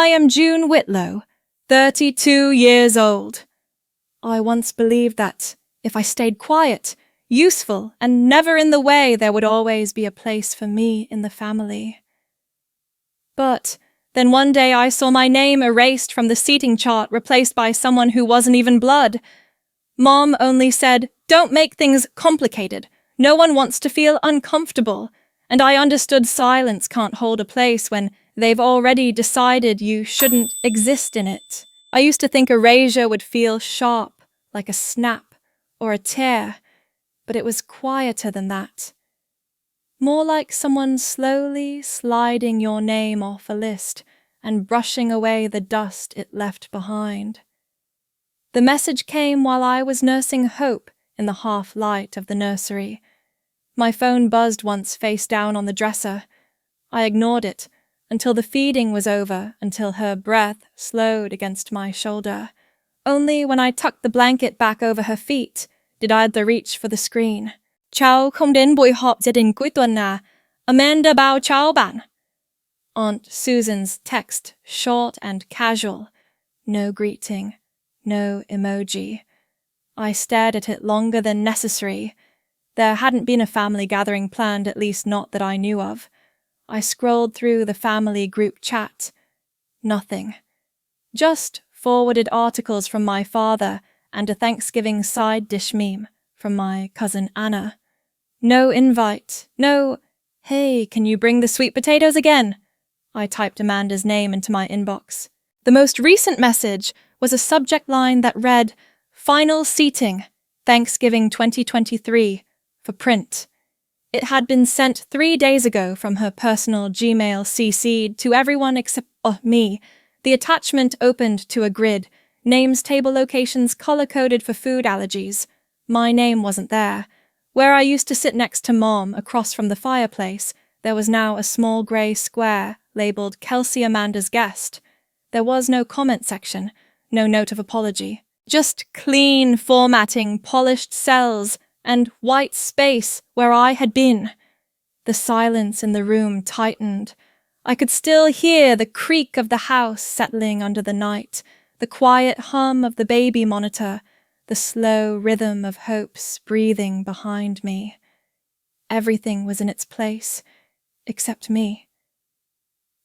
am June Whitlow, 32 years old. I once believed that if I stayed quiet, useful, and never in the way, there would always be a place for me in the family. But then one day I saw my name erased from the seating chart, replaced by someone who wasn't even blood. Mom only said, "Don't make things complicated. No one wants to feel uncomfortable." And I understood silence can't hold a place when they've already decided you shouldn't exist in it. I used to think erasure would feel sharp, like a snap or a tear, but it was quieter than that. More like someone slowly sliding your name off a list and brushing away the dust it left behind. The message came while I was nursing Hope in the half-light of the nursery. My phone buzzed once face down on the dresser. I ignored it until the feeding was over, until her breath slowed against my shoulder. Only when I tucked the blanket back over her feet did I reach for the screen. Cháu không đến buổi họp gia đình cuối tuần à? Amanda bao cháu bạn. Aunt Susan's text, short and casual. No greeting, no emoji. I stared at it longer than necessary. There hadn't been a family gathering planned, at least not that I knew of. I scrolled through the family group chat. Nothing. Just forwarded articles from my father and a Thanksgiving side dish meme from my cousin Anna. No invite, no, "Hey, can you bring the sweet potatoes again?" I typed Amanda's name into my inbox. The most recent message was a subject line that read, "Final seating, Thanksgiving 2023, for print." It had been sent 3 days ago from her personal Gmail CC'd to everyone except me. The attachment opened to a grid, names, table locations color-coded for food allergies. My name wasn't there. Where I used to sit next to Mom, across from the fireplace, there was now a small grey square labelled Kelsey Amanda's Guest. There was no comment section, no note of apology. Just clean formatting, polished cells, and white space where I had been. The silence in the room tightened. I could still hear the creak of the house settling under the night, the quiet hum of the baby monitor, the slow rhythm of Hope's breathing behind me. Everything was in its place, except me.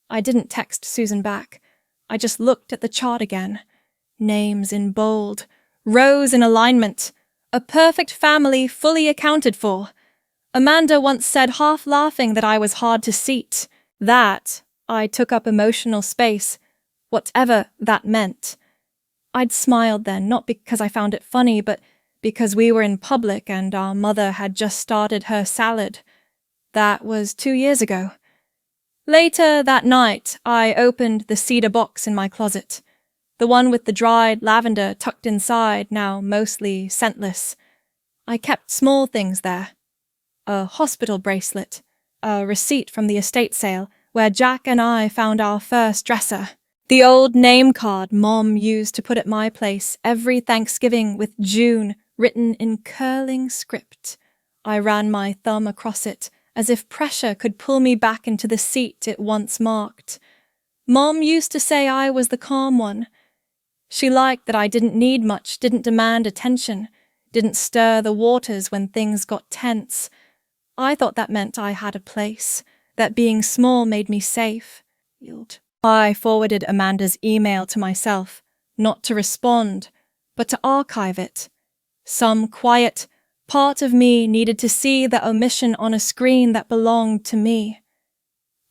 I didn't text Susan back. I just looked at the chart again. Names in bold, rows in alignment, a perfect family fully accounted for. Amanda once said, half laughing, that I was hard to seat. That I took up emotional space, whatever that meant. I'd smiled then, not because I found it funny, but because we were in public and our mother had just started her salad. That was 2 years ago. Later that night, I opened the cedar box in my closet, the one with the dried lavender tucked inside, now mostly scentless. I kept small things there. A hospital bracelet, a receipt from the estate sale, where Jack and I found our first dresser. The old name card Mom used to put at my place every Thanksgiving with June written in curling script. I ran my thumb across it, as if pressure could pull me back into the seat it once marked. Mom used to say I was the calm one. She liked that I didn't need much, didn't demand attention, didn't stir the waters when things got tense. I thought that meant I had a place, that being small made me safe. I forwarded Amanda's email to myself, not to respond, but to archive it. Some quiet part of me needed to see the omission on a screen that belonged to me.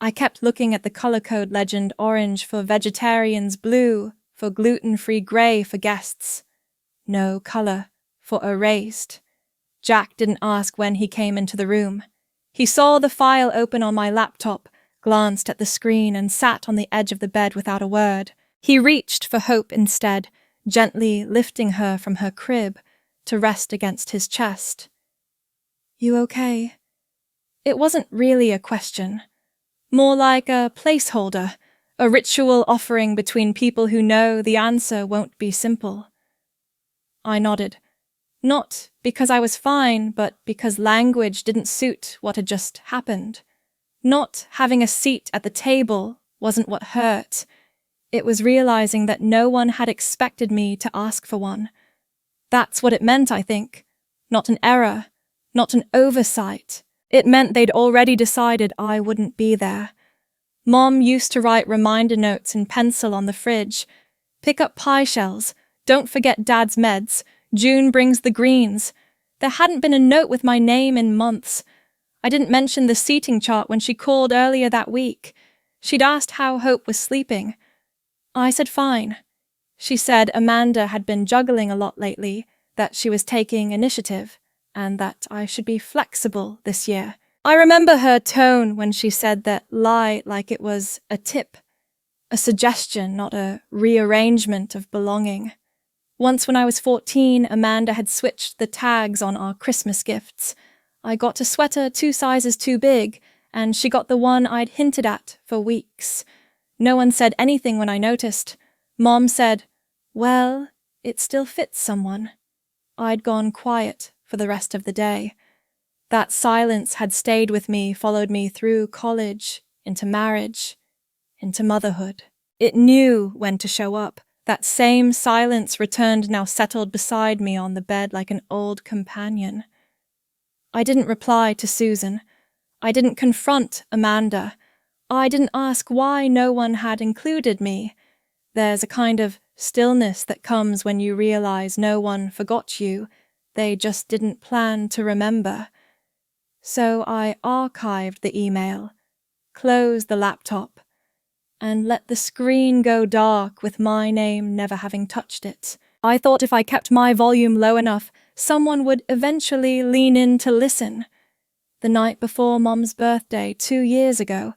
I kept looking at the color code legend, orange for vegetarians, blue for gluten-free, grey for guests. No color for erased. Jack didn't ask when he came into the room. He saw the file open on my laptop, glanced at the screen, and sat on the edge of the bed without a word. He reached for Hope instead, gently lifting her from her crib to rest against his chest. "You okay?" It wasn't really a question. More like a placeholder, a ritual offering between people who know the answer won't be simple. I nodded. Not because I was fine, but because language didn't suit what had just happened. Not having a seat at the table wasn't what hurt. It was realizing that no one had expected me to ask for one. That's what it meant, I think. Not an error, not an oversight. It meant they'd already decided I wouldn't be there. Mom used to write reminder notes in pencil on the fridge. Pick up pie shells. Don't forget Dad's meds. June brings the greens. There hadn't been a note with my name in months. I didn't mention the seating chart when she called earlier that week. She'd asked how Hope was sleeping. I said fine. She said Amanda had been juggling a lot lately, that she was taking initiative, and that I should be flexible this year. I remember her tone when she said that lie like it was a tip, a suggestion, not a rearrangement of belonging. Once when I was 14, Amanda had switched the tags on our Christmas gifts. I got a sweater 2 sizes too big, and she got the one I'd hinted at for weeks. No one said anything when I noticed. Mom said, "Well, it still fits someone." I'd gone quiet for the rest of the day. That silence had stayed with me, followed me through college, into marriage, into motherhood. It knew when to show up. That same silence returned, now settled beside me on the bed like an old companion. I didn't reply to Susan. I didn't confront Amanda. I didn't ask why no one had included me. There's a kind of stillness that comes when you realize no one forgot you. They just didn't plan to remember. So I archived the email, closed the laptop, and let the screen go dark with my name never having touched it. I thought if I kept my volume low enough, someone would eventually lean in to listen. The night before Mom's birthday 2 years ago,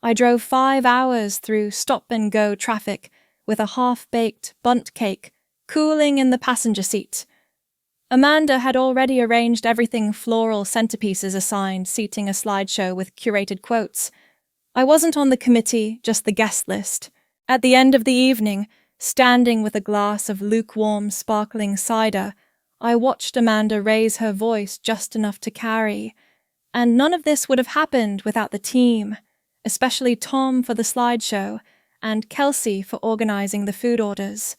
I drove 5 hours through stop-and-go traffic with a half-baked bundt cake cooling in the passenger seat. Amanda had already arranged everything floral centerpieces assigned, seating a slideshow with curated quotes. I wasn't on the committee, just the guest list. At the end of the evening, standing with a glass of lukewarm, sparkling cider, I watched Amanda raise her voice just enough to carry. And none of this would have happened without the team, especially Tom for the slideshow and Kelsey for organizing the food orders.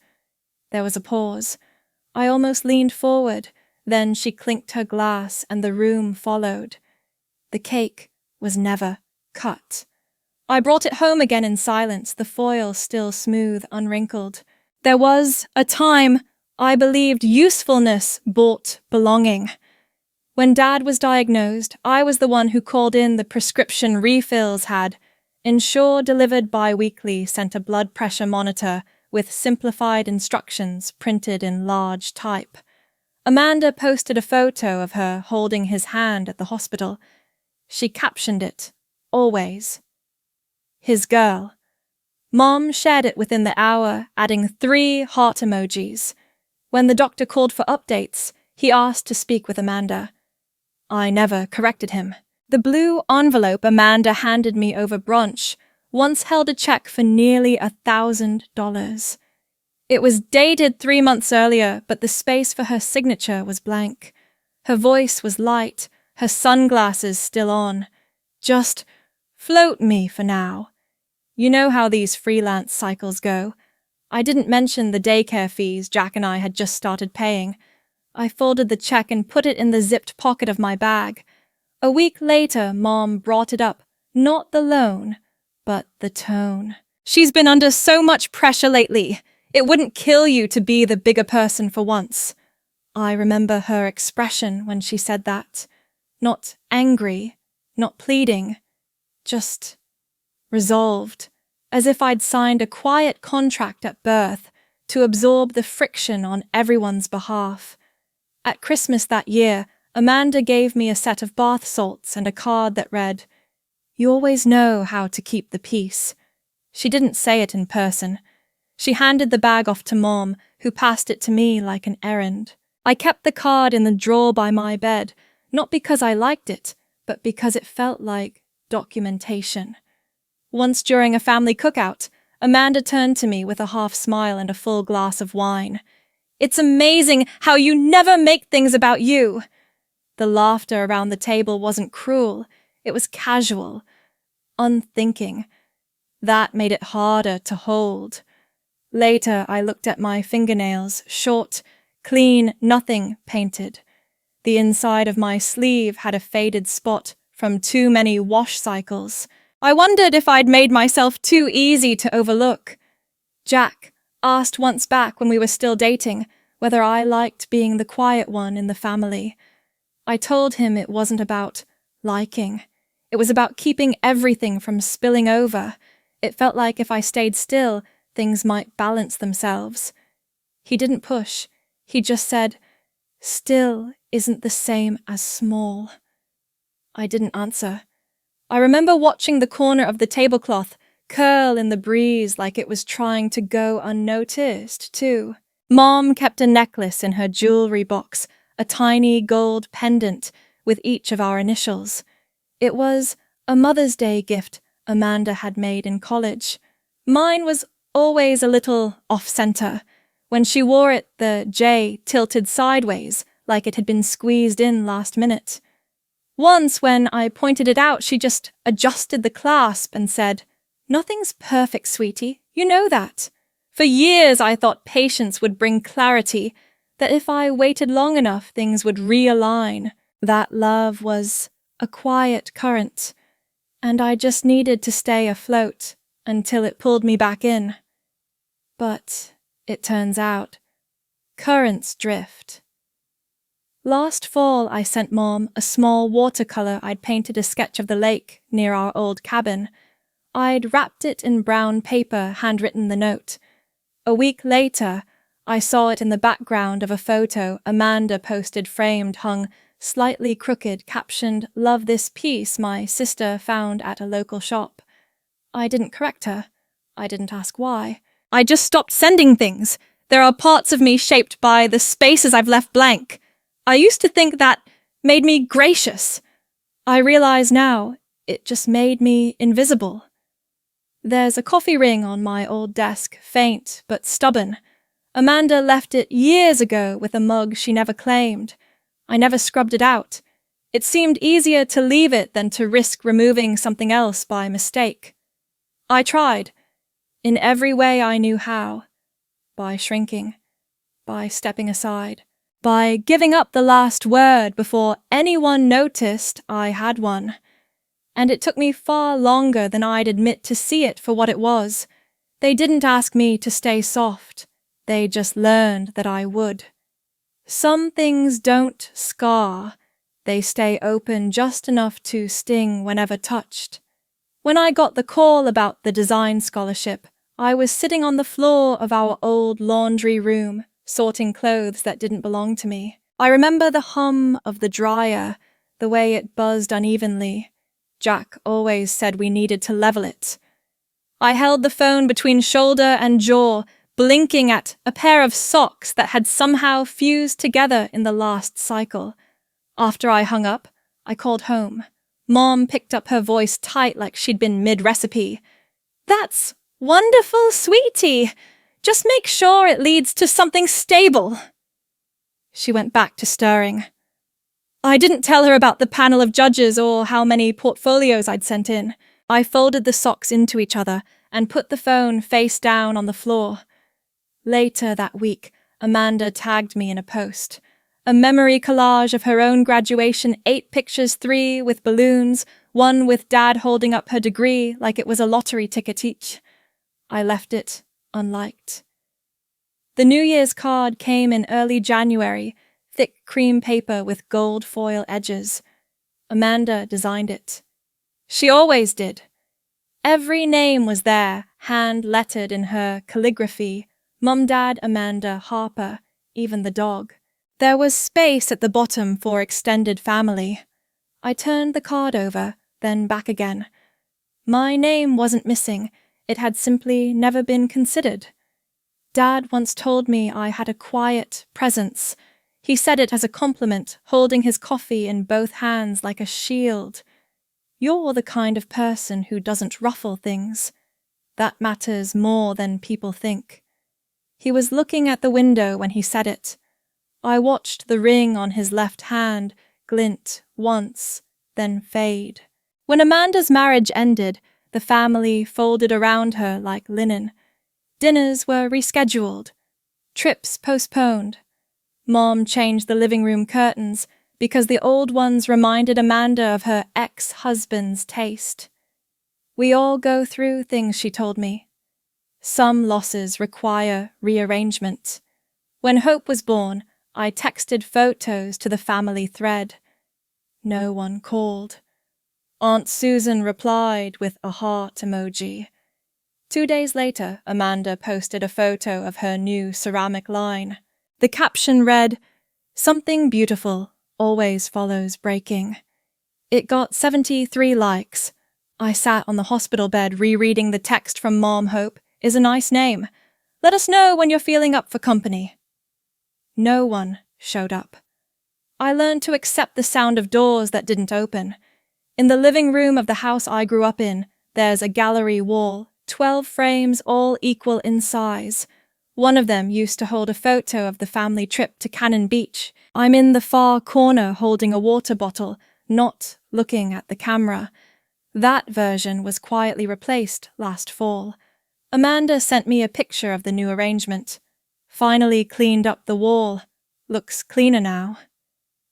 There was a pause. I almost leaned forward, then she clinked her glass and the room followed. The cake was never cut. I brought it home again in silence, the foil still smooth, unwrinkled. There was a time I believed usefulness bought belonging. When Dad was diagnosed, I was the one who called in the prescription refills, had Ensure delivered bi-weekly, sent a blood pressure monitor with simplified instructions printed in large type. Amanda posted a photo of her holding his hand at the hospital. She captioned it, always. His girl. Mom shared it within the hour, adding 3 heart emojis. When the doctor called for updates, he asked to speak with Amanda. I never corrected him. The blue envelope Amanda handed me over brunch once held a check for nearly $1,000. It was dated 3 months earlier, but the space for her signature was blank. Her voice was light, her sunglasses still on. Just float me for now. You know how these freelance cycles go. I didn't mention the daycare fees Jack and I had just started paying. I folded the check and put it in the zipped pocket of my bag. A week later, Mom brought it up, not the loan, but the tone. She's been under so much pressure lately. It wouldn't kill you to be the bigger person for once. I remember her expression when she said that. Not angry, not pleading, just resolved, as if I'd signed a quiet contract at birth to absorb the friction on everyone's behalf. At Christmas that year, Amanda gave me a set of bath salts and a card that read, "You always know how to keep the peace." She didn't say it in person. She handed the bag off to Mom, who passed it to me like an errand. I kept the card in the drawer by my bed, not because I liked it, but because it felt like documentation. Once during a family cookout, Amanda turned to me with a half smile and a full glass of wine. "It's amazing how you never make things about you." The laughter around the table wasn't cruel, it was casual, unthinking. That made it harder to hold. Later, I looked at my fingernails, short, clean, nothing painted. The inside of my sleeve had a faded spot from too many wash cycles. I wondered if I'd made myself too easy to overlook. Jack asked once back when we were still dating whether I liked being the quiet one in the family. I told him it wasn't about liking. It was about keeping everything from spilling over. It felt like if I stayed still, things might balance themselves. He didn't push. He just said, "Still isn't the same as small." I didn't answer. I remember watching the corner of the tablecloth curl in the breeze like it was trying to go unnoticed, too. Mom kept a necklace in her jewelry box, a tiny gold pendant with each of our initials. It was a Mother's Day gift Amanda had made in college. Mine was always a little off-center. When she wore it, the J tilted sideways, like it had been squeezed in last minute. Once, when I pointed it out, she just adjusted the clasp and said, "Nothing's perfect, sweetie. You know that." For years, I thought patience would bring clarity, that if I waited long enough, things would realign. That love was a quiet current, and I just needed to stay afloat until it pulled me back in. But it turns out, currents drift. Last fall, I sent Mom a small watercolor I'd painted a sketch of the lake near our old cabin. I'd wrapped it in brown paper, handwritten the note. A week later, I saw it in the background of a photo Amanda posted framed, hung slightly crooked, captioned, "Love this piece my sister found at a local shop." I didn't correct her. I didn't ask why. I just stopped sending things. There are parts of me shaped by the spaces I've left blank. I used to think that made me gracious. I realize now it just made me invisible. There's a coffee ring on my old desk, faint but stubborn. Amanda left it years ago with a mug she never claimed. I never scrubbed it out. It seemed easier to leave it than to risk removing something else by mistake. I tried, in every way I knew how, by shrinking, by stepping aside, by giving up the last word before anyone noticed I had one. And it took me far longer than I'd admit to see it for what it was. They didn't ask me to stay soft. They just learned that I would. Some things don't scar. They stay open just enough to sting whenever touched. When I got the call about the design scholarship, I was sitting on the floor of our old laundry room, sorting clothes that didn't belong to me. I remember the hum of the dryer, the way it buzzed unevenly. Jack always said we needed to level it. I held the phone between shoulder and jaw, blinking at a pair of socks that had somehow fused together in the last cycle. After I hung up, I called home. Mom picked up her voice tight like she'd been mid-recipe. "That's wonderful, sweetie. Just make sure it leads to something stable." She went back to stirring. I didn't tell her about the panel of judges or how many portfolios I'd sent in. I folded the socks into each other and put the phone face down on the floor. Later that week, Amanda tagged me in a post. A memory collage of her own graduation, 8 pictures, 3 with balloons, 1 with Dad holding up her degree like it was a lottery ticket each. I left it unliked. The New Year's card came in early January, thick cream paper with gold foil edges. Amanda designed it. She always did. Every name was there, hand-lettered in her calligraphy. Mum, Dad, Amanda, Harper, even the dog. There was space at the bottom for extended family. I turned the card over, then back again. My name wasn't missing. It had simply never been considered. Dad once told me I had a quiet presence. He said it as a compliment, holding his coffee in both hands like a shield. "You're the kind of person who doesn't ruffle things. That matters more than people think." He was looking at the window when he said it. I watched the ring on his left hand glint once, then fade. When Amanda's marriage ended, the family folded around her like linen. Dinners were rescheduled, trips postponed. Mom changed the living room curtains because the old ones reminded Amanda of her ex-husband's taste. We all go through things, she told me. Some losses require rearrangement. When Hope was born, I texted photos to the family thread. No one called. Aunt Susan replied with a heart emoji. 2 days later, Amanda posted a photo of her new ceramic line. The caption read, "Something beautiful always follows breaking." It got 73 likes. I sat on the hospital bed rereading the text from Mom. Hope is a nice name. Let us know when you're feeling up for company. No one showed up. I learned to accept the sound of doors that didn't open. In the living room of the house I grew up in, there's a gallery wall, 12 frames all equal in size. One of them used to hold a photo of the family trip to Cannon Beach. I'm in the far corner holding a water bottle, not looking at the camera. That version was quietly replaced last fall. Amanda sent me a picture of the new arrangement. Finally cleaned up the wall. Looks cleaner now.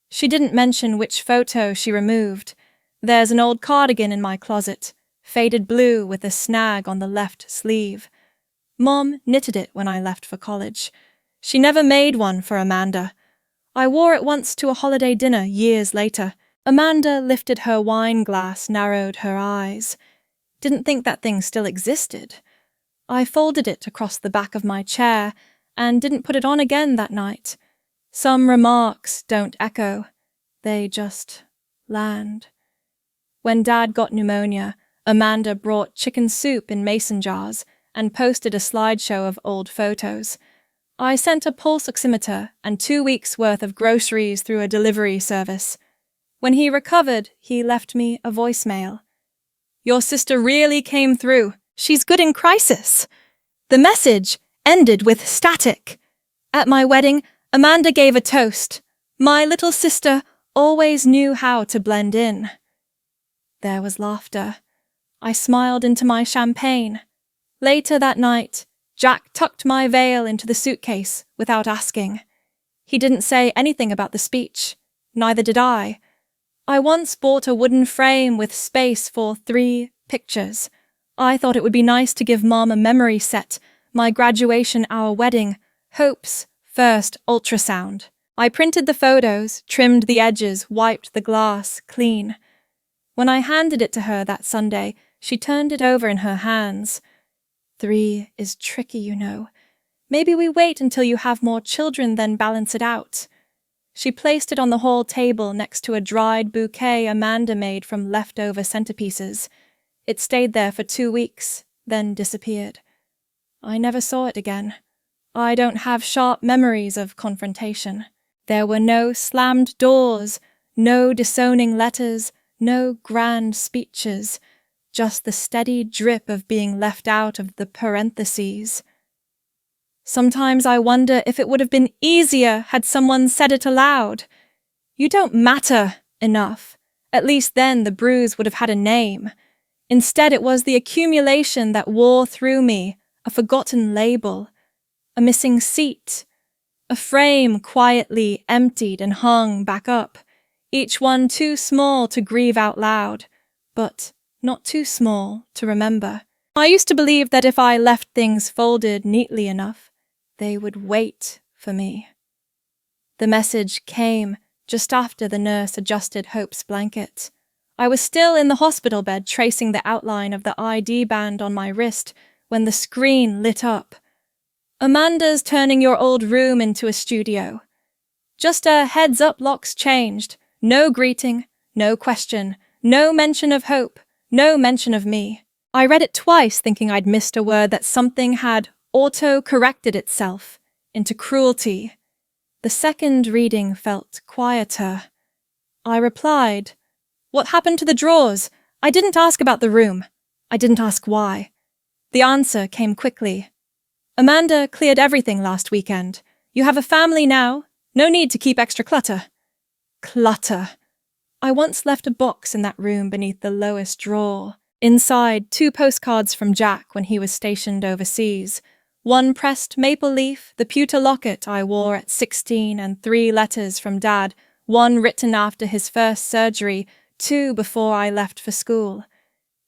She didn't mention which photo she removed. There's an old cardigan in my closet, faded blue with a snag on the left sleeve. Mom knitted it when I left for college. She never made one for Amanda. I wore it once to a holiday dinner years later. Amanda lifted her wine glass, narrowed her eyes. Didn't think that thing still existed. I folded it across the back of my chair and didn't put it on again that night. Some remarks don't echo. They just land. When Dad got pneumonia, Amanda brought chicken soup in mason jars and posted a slideshow of old photos. I sent a pulse oximeter and 2 weeks' worth of groceries through a delivery service. When he recovered, he left me a voicemail. "Your sister really came through. She's good in crisis." The message ended with static. At my wedding, Amanda gave a toast. "My little sister always knew how to blend in." There was laughter. I smiled into my champagne. Later that night, Jack tucked my veil into the suitcase without asking. He didn't say anything about the speech. Neither did I. I once bought a wooden frame with space for 3 pictures. I thought it would be nice to give Mom a memory set, my graduation, our wedding, Hope's first ultrasound. I printed the photos, trimmed the edges, wiped the glass clean. When I handed it to her that Sunday, she turned it over in her hands. 3 is tricky, you know. Maybe we wait until you have more children, then balance it out. She placed it on the hall table next to a dried bouquet Amanda made from leftover centerpieces. It stayed there for 2 weeks, then disappeared. I never saw it again. I don't have sharp memories of confrontation. There were no slammed doors, no disowning letters, no grand speeches, just the steady drip of being left out of the parentheses. Sometimes I wonder if it would have been easier had someone said it aloud. "You don't matter enough." At least then the bruise would have had a name. Instead, it was the accumulation that wore through me, a forgotten label, a missing seat, a frame quietly emptied and hung back up, each one too small to grieve out loud, but not too small to remember. I used to believe that if I left things folded neatly enough, they would wait for me. The message came just after the nurse adjusted Hope's blanket. I was still in the hospital bed tracing the outline of the ID band on my wrist when the screen lit up. "Amanda's turning your old room into a studio. Just a heads up, locks changed. No greeting, no question, no mention of Hope, no mention of me." I read it twice thinking I'd missed a word, that something had auto-corrected itself into cruelty. The second reading felt quieter. I replied, "What happened to the drawers? I didn't ask about the room. I didn't ask why." The answer came quickly. "Amanda cleared everything last weekend. You have a family now. No need to keep extra clutter." Clutter. I once left a box in that room beneath the lowest drawer. Inside, 2 postcards from Jack when he was stationed overseas. One pressed maple leaf, the pewter locket I wore at 16, and 3 letters from Dad, one written after his first surgery, 2 before I left for school.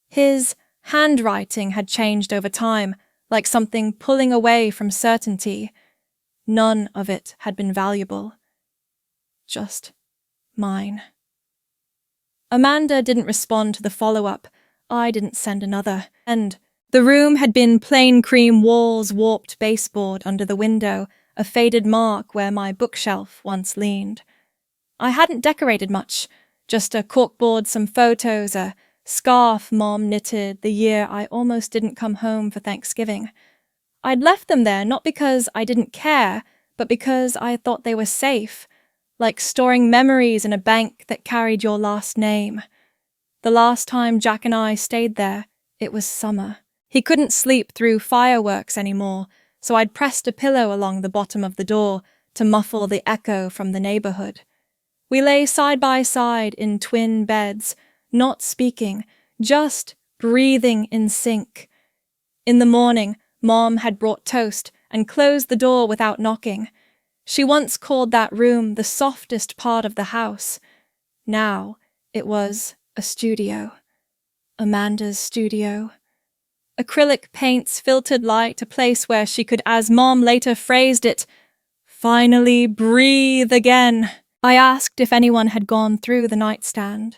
His handwriting had changed over time, like something pulling away from certainty. None of it had been valuable. Just mine. Amanda didn't respond to the follow-up. I didn't send another. And the room had been plain cream walls, warped baseboard under the window, a faded mark where my bookshelf once leaned. I hadn't decorated much, just a corkboard, some photos, a scarf Mom knitted the year I almost didn't come home for Thanksgiving. I'd left them there not because I didn't care, but because I thought they were safe, like storing memories in a bank that carried your last name. The last time Jack and I stayed there, it was summer. He couldn't sleep through fireworks anymore, so I'd pressed a pillow along the bottom of the door to muffle the echo from the neighborhood. We lay side by side in twin beds, not speaking, just breathing in sync. In the morning, Mom had brought toast and closed the door without knocking. She once called that room the softest part of the house. Now it was a studio. Amanda's studio. Acrylic paints, filtered light, a place where she could, as Mom later phrased it, finally breathe again. I asked if anyone had gone through the nightstand.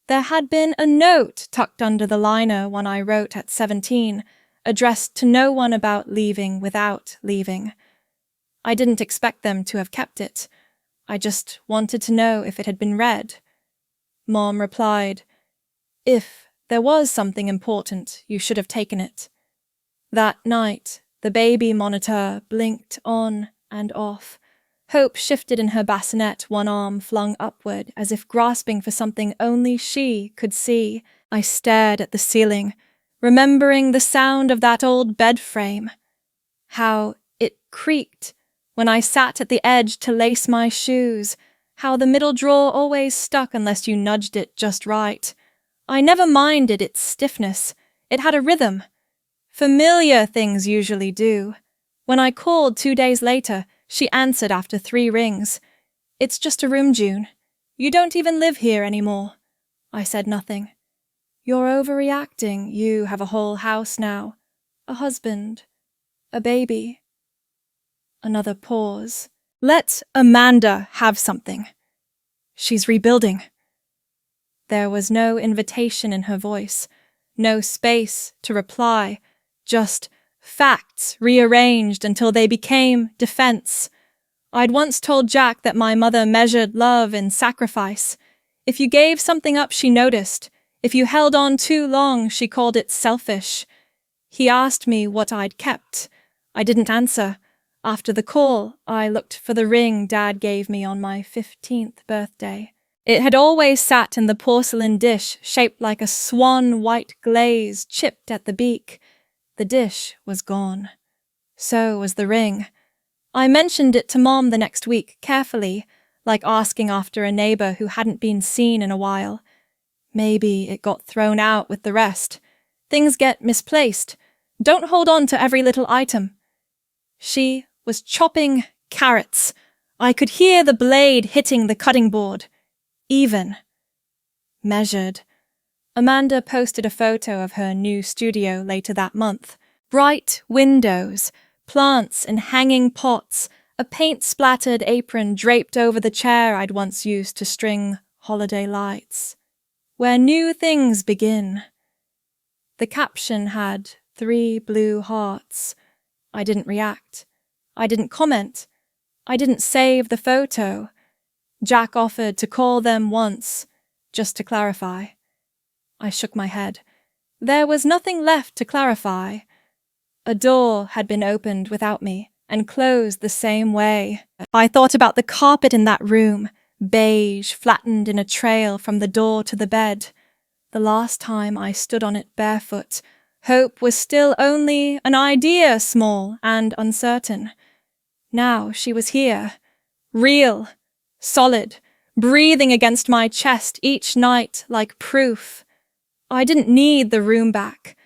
There had been a note tucked under the liner one I wrote at 17, addressed to no one about leaving without leaving. I didn't expect them to have kept it. I just wanted to know if it had been read. Mom replied, "If there was something important, you should have taken it." That night, the baby monitor blinked on and off. Hope shifted in her bassinet, one arm flung upward, as if grasping for something only she could see. I stared at the ceiling, remembering the sound of that old bed frame. How it creaked when I sat at the edge to lace my shoes, how the middle drawer always stuck unless you nudged it just right. I never minded its stiffness. It had a rhythm. Familiar things usually do. When I called 2 days later, she answered after 3 rings. "It's just a room, June. You don't even live here anymore." I said nothing. "You're overreacting. You have a whole house now. A husband. A baby." Another pause. "Let Amanda have something. She's rebuilding." There was no invitation in her voice, no space to reply, just facts rearranged until they became defense. I'd once told Jack that my mother measured love in sacrifice. If you gave something up, she noticed. If you held on too long, she called it selfish. He asked me what I'd kept. I didn't answer. After the call, I looked for the ring Dad gave me on my 15th birthday. It had always sat in the porcelain dish, shaped like a swan white glaze chipped at the beak. The dish was gone. So was the ring. I mentioned it to Mom the next week, carefully, like asking after a neighbor who hadn't been seen in a while. Maybe it got thrown out with the rest. Things get misplaced. Don't hold on to every little item. She was chopping carrots. I could hear the blade hitting the cutting board. Even. Measured. Amanda posted a photo of her new studio later that month. Bright windows, plants in hanging pots, a paint-splattered apron draped over the chair I'd once used to string holiday lights. "Where new things begin." The caption had 3 blue hearts. I didn't react. I didn't comment. I didn't save the photo. Jack offered to call them once, just to clarify. I shook my head. There was nothing left to clarify. A door had been opened without me, and closed the same way. I thought about the carpet in that room, beige, flattened in a trail from the door to the bed. The last time I stood on it barefoot, hope was still only an idea, small and uncertain. Now she was here, real, solid, breathing against my chest each night like proof. I didn't need the room back.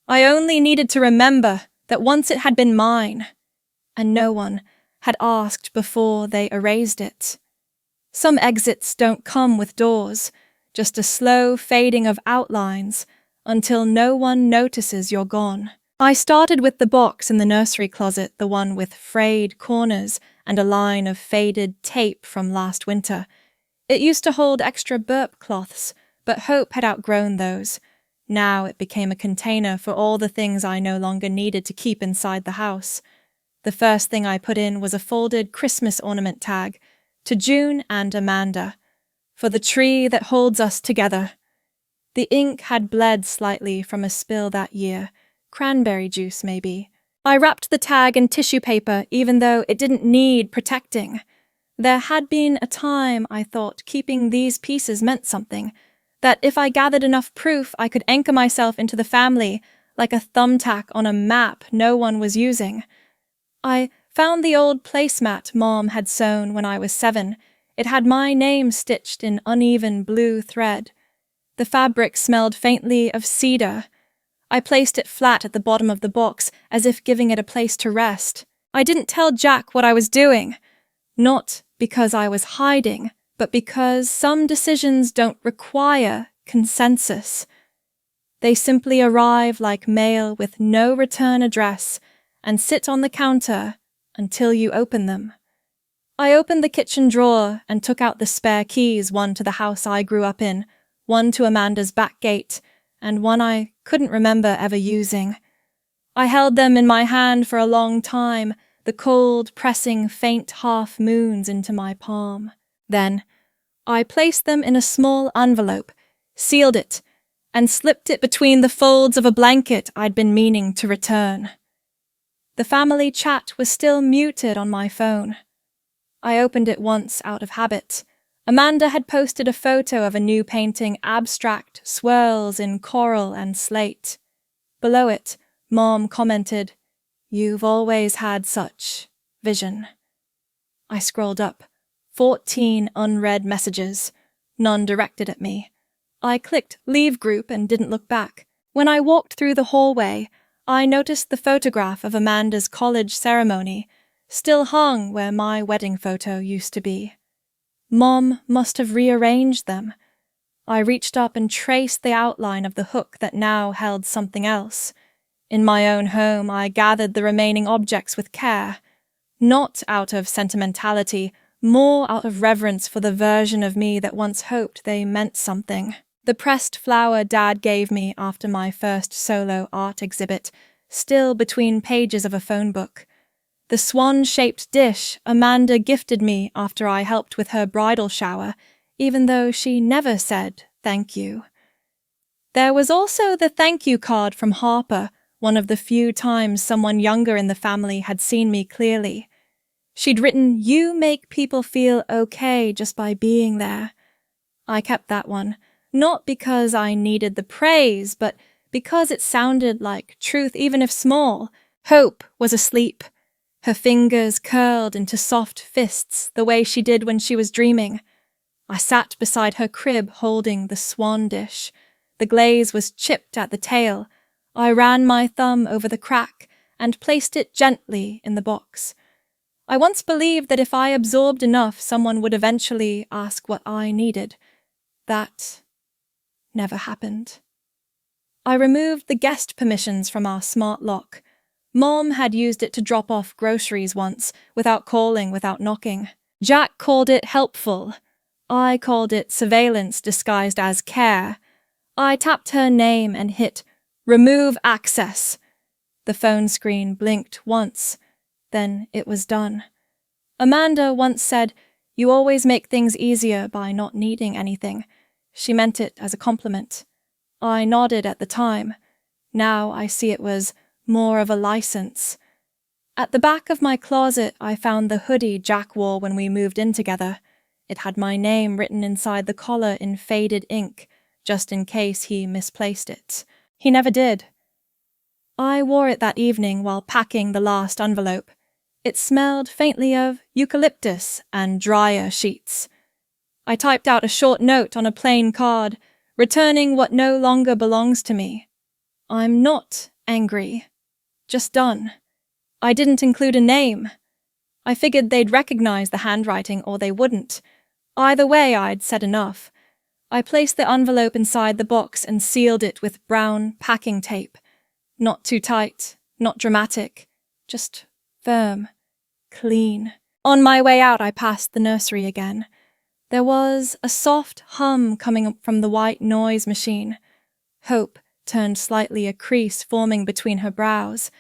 I only needed to remember that once it had been mine, and no one had asked before they erased it. Some exits don't come with doors, just a slow fading of outlines until no one notices you're gone. I started with the box in the nursery closet, the one with frayed corners and a line of faded tape from last winter. It used to hold extra burp cloths, but Hope had outgrown those. Now it became a container for all the things I no longer needed to keep inside the house. The first thing I put in was a folded Christmas ornament tag to June and Amanda, for the tree that holds us together. The ink had bled slightly from a spill that year, cranberry juice maybe. I wrapped the tag in tissue paper even though it didn't need protecting. There had been a time I thought keeping these pieces meant something, that if I gathered enough proof I could anchor myself into the family like a thumbtack on a map no one was using. I found the old placemat Mom had sewn when I was 7. It had my name stitched in uneven blue thread. The fabric smelled faintly of cedar. I placed it flat at the bottom of the box, as if giving it a place to rest. I didn't tell Jack what I was doing. Not because I was hiding, but because some decisions don't require consensus. They simply arrive like mail with no return address and sit on the counter until you open them. I opened the kitchen drawer and took out the spare keys, one to the house I grew up in, one to Amanda's back gate, and one I couldn't remember ever using. I held them in my hand for a long time, the cold pressing faint half moons into my palm. Then I placed them in a small envelope, sealed it, and slipped it between the folds of a blanket I'd been meaning to return. The family chat was still muted on my phone. I opened it once out of habit. Amanda had posted a photo of a new painting, abstract swirls in coral and slate. Below it, Mom commented, "You've always had such vision." I scrolled up. 14 unread messages, none directed at me. I clicked Leave Group and didn't look back. When I walked through the hallway, I noticed the photograph of Amanda's college ceremony, still hung where my wedding photo used to be. Mom must have rearranged them. I reached up and traced the outline of the hook that now held something else. In my own home, I gathered the remaining objects with care, not out of sentimentality, more out of reverence for the version of me that once hoped they meant something. The pressed flower Dad gave me after my first solo art exhibit, still between pages of a phone book. The swan-shaped dish Amanda gifted me after I helped with her bridal shower, even though she never said thank you. There was also the thank you card from Harper, one of the few times someone younger in the family had seen me clearly. She'd written, "You make people feel okay just by being there." I kept that one, not because I needed the praise, but because it sounded like truth even if small. Hope was asleep. Her fingers curled into soft fists the way she did when she was dreaming. I sat beside her crib holding the swan dish. The glaze was chipped at the tail. I ran my thumb over the crack and placed it gently in the box. I once believed that if I absorbed enough, someone would eventually ask what I needed. That never happened. I removed the guest permissions from our smart lock. Mom had used it to drop off groceries once, without calling, without knocking. Jack called it helpful. I called it surveillance disguised as care. I tapped her name and hit remove access. The phone screen blinked once. Then it was done. Amanda once said, "You always make things easier by not needing anything." She meant it as a compliment. I nodded at the time. Now I see it was more of a license. At the back of my closet, I found the hoodie Jack wore when we moved in together. It had my name written inside the collar in faded ink, just in case he misplaced it. He never did. I wore it that evening while packing the last envelope. It smelled faintly of eucalyptus and dryer sheets. I typed out a short note on a plain card, returning what no longer belongs to me. I'm not angry. Just done. I didn't include a name. I figured they'd recognize the handwriting or they wouldn't. Either way, I'd said enough. I placed the envelope inside the box and sealed it with brown packing tape. Not too tight, not dramatic, just firm, clean. On my way out, I passed the nursery again. There was a soft hum coming up from the white noise machine. Hope turned slightly, a crease forming between her brows.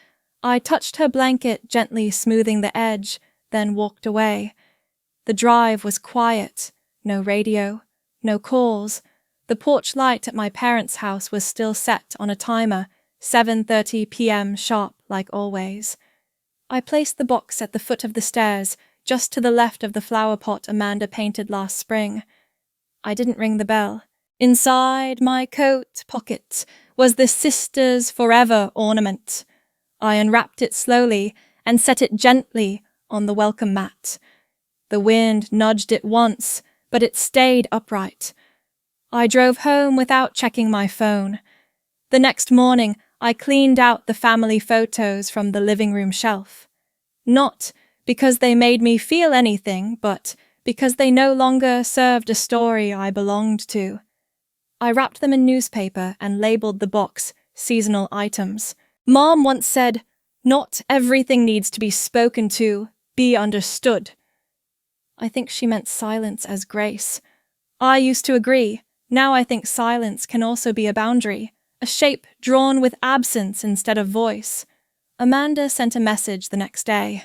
I touched her blanket, gently smoothing the edge, then walked away. The drive was quiet, no radio, no calls. The porch light at my parents' house was still set on a timer, 7:30 p.m. sharp like always. I placed the box at the foot of the stairs, just to the left of the flower pot Amanda painted last spring. I didn't ring the bell. Inside my coat pocket was the Sisters Forever ornament. I unwrapped it slowly and set it gently on the welcome mat. The wind nudged it once, but it stayed upright. I drove home without checking my phone. The next morning, I cleaned out the family photos from the living room shelf. Not because they made me feel anything, but because they no longer served a story I belonged to. I wrapped them in newspaper and labeled the box seasonal items. Mom once said, "Not everything needs to be spoken to, be understood." I think she meant silence as grace. I used to agree. Now I think silence can also be a boundary, a shape drawn with absence instead of voice. Amanda sent a message the next day.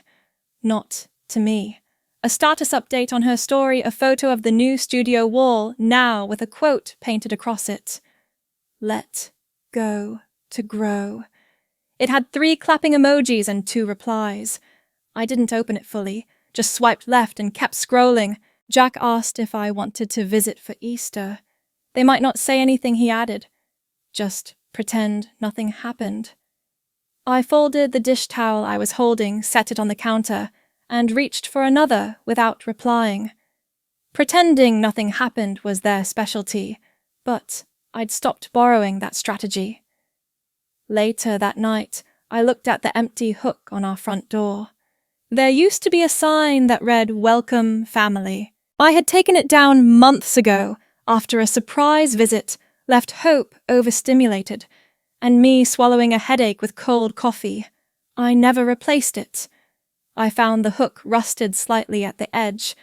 Not to me. A status update on her story, a photo of the new studio wall, now with a quote painted across it. Let go to grow. It had 3 clapping emojis and 2 replies. I didn't open it fully, just swiped left and kept scrolling. Jack asked if I wanted to visit for Easter. They might not say anything, he added. Just pretend nothing happened. I folded the dish towel I was holding, set it on the counter, and reached for another without replying. Pretending nothing happened was their specialty, but I'd stopped borrowing that strategy. Later that night, I looked at the empty hook on our front door. There used to be a sign that read, "Welcome, family." I had taken it down months ago after a surprise visit left Hope overstimulated, and me swallowing a headache with cold coffee. I never replaced it. I found the hook rusted slightly at the edge.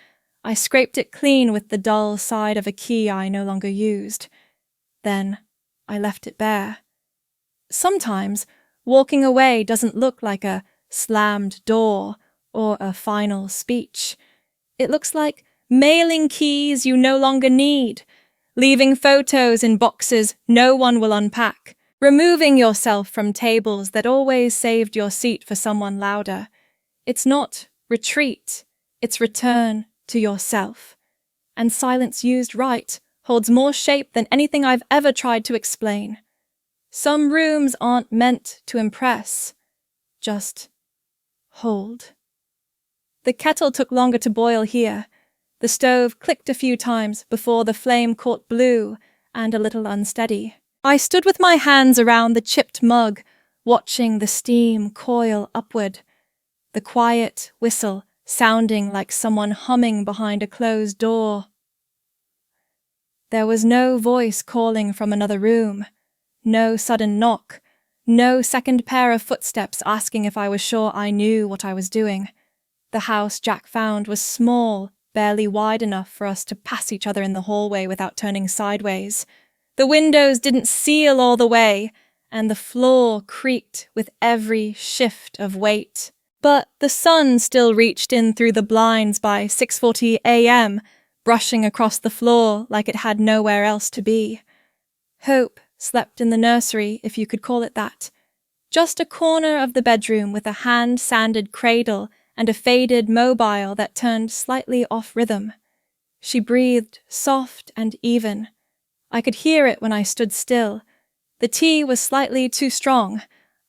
I scraped it clean with the dull side of a key I no longer used. Then I left it bare. Sometimes walking away doesn't look like a slammed door or a final speech. It looks like mailing keys you no longer need, leaving photos in boxes no one will unpack, removing yourself from tables that always saved your seat for someone louder. It's not retreat, it's return to yourself. And silence used right holds more shape than anything I've ever tried to explain. Some rooms aren't meant to impress, just hold. The kettle took longer to boil here. The stove clicked a few times before the flame caught blue and a little unsteady. I stood with my hands around the chipped mug, watching the steam coil upward, the quiet whistle sounding like someone humming behind a closed door. There was no voice calling from another room, no sudden knock, no second pair of footsteps asking if I was sure I knew what I was doing. The house Jack found was small, barely wide enough for us to pass each other in the hallway without turning sideways. The windows didn't seal all the way, and the floor creaked with every shift of weight. But the sun still reached in through the blinds by 6:40 a.m., brushing across the floor like it had nowhere else to be. Hope slept in the nursery, if you could call it that. Just a corner of the bedroom with a hand-sanded cradle and a faded mobile that turned slightly off rhythm. She breathed soft and even. I could hear it when I stood still. The tea was slightly too strong.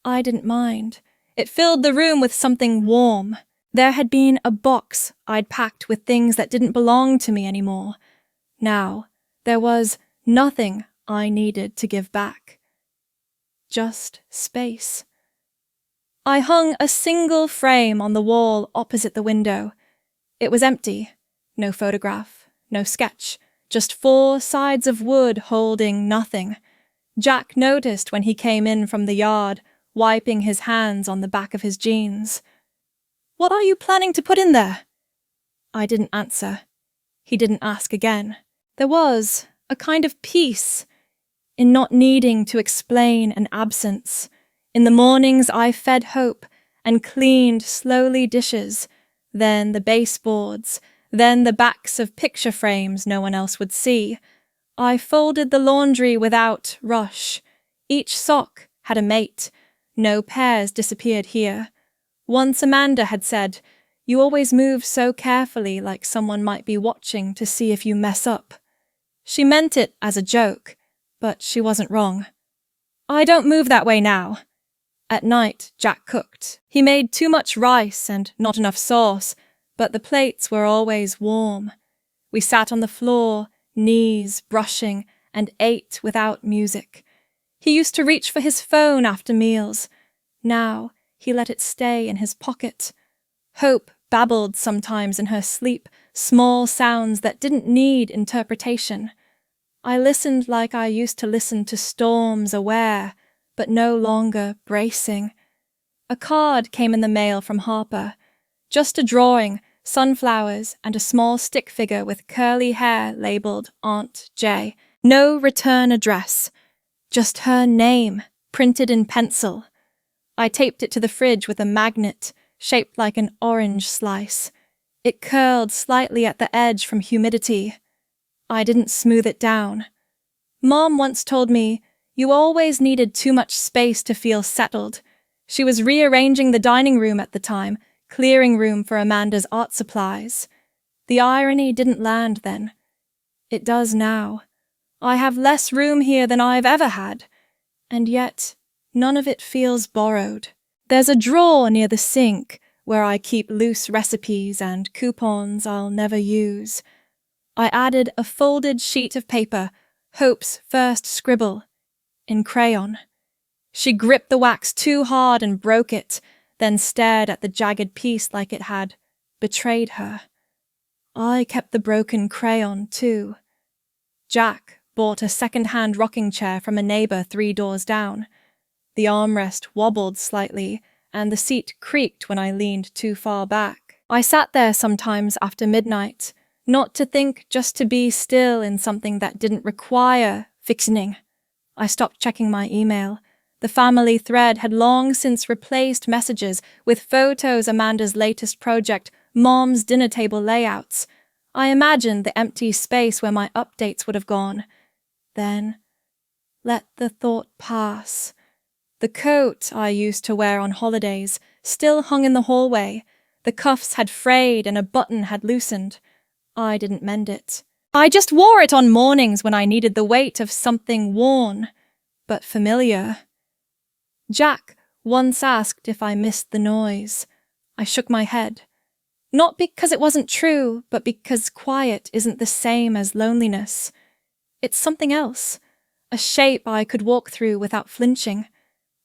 I didn't mind. It filled the room with something warm. There had been a box I'd packed with things that didn't belong to me anymore. Now, there was nothing I needed to give back. Just space. I hung a single frame on the wall opposite the window. It was empty. No photograph, no sketch, just 4 sides of wood holding nothing. Jack noticed when he came in from the yard, wiping his hands on the back of his jeans. "What are you planning to put in there?" I didn't answer. He didn't ask again. There was a kind of peace in not needing to explain an absence. In the mornings I fed Hope and cleaned slowly dishes, then the baseboards, then the backs of picture frames no one else would see. I folded the laundry without rush. Each sock had a mate. No pairs disappeared here. Once Amanda had said, "You always move so carefully, like someone might be watching to see if you mess up." She meant it as a joke, but she wasn't wrong. I don't move that way now. At night, Jack cooked. He made too much rice and not enough sauce, but the plates were always warm. We sat on the floor, knees brushing, and ate without music. He used to reach for his phone after meals. Now he let it stay in his pocket. Hope babbled sometimes in her sleep, small sounds that didn't need interpretation. I listened like I used to listen to storms aware, but no longer bracing. A card came in the mail from Harper. Just a drawing, sunflowers, and a small stick figure with curly hair labelled Aunt J. No return address. Just her name, printed in pencil. I taped it to the fridge with a magnet, shaped like an orange slice. It curled slightly at the edge from humidity. I didn't smooth it down. Mom once told me, "You always needed too much space to feel settled." She was rearranging the dining room at the time, clearing room for Amanda's art supplies. The irony didn't land then. It does now. I have less room here than I've ever had, and yet none of it feels borrowed. There's a drawer near the sink where I keep loose recipes and coupons I'll never use. I added a folded sheet of paper, Hope's first scribble, in crayon. She gripped the wax too hard and broke it, then stared at the jagged piece like it had betrayed her. I kept the broken crayon too. Jack bought a second-hand rocking chair from a neighbour 3 doors down. The armrest wobbled slightly, and the seat creaked when I leaned too far back. I sat there sometimes after midnight, not to think, just to be still in something that didn't require fixing. I stopped checking my email. The family thread had long since replaced messages with photos Amanda's latest project, Mom's dinner table layouts. I imagined the empty space where my updates would have gone. Then, let the thought pass. The coat I used to wear on holidays still hung in the hallway. The cuffs had frayed and a button had loosened. I didn't mend it. I just wore it on mornings when I needed the weight of something worn, but familiar. Jack once asked if I missed the noise. I shook my head. Not because it wasn't true, but because quiet isn't the same as loneliness. It's something else, a shape I could walk through without flinching.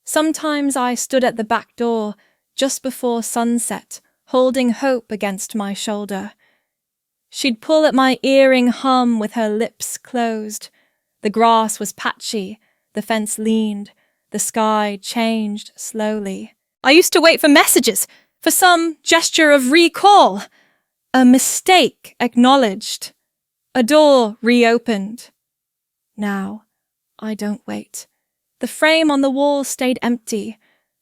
Sometimes I stood at the back door, just before sunset, holding Hope against my shoulder. She'd pull at my earring hum with her lips closed. The grass was patchy, the fence leaned, the sky changed slowly. I used to wait for messages, for some gesture of recall. A mistake acknowledged. A door reopened. Now, I don't wait. The frame on the wall stayed empty,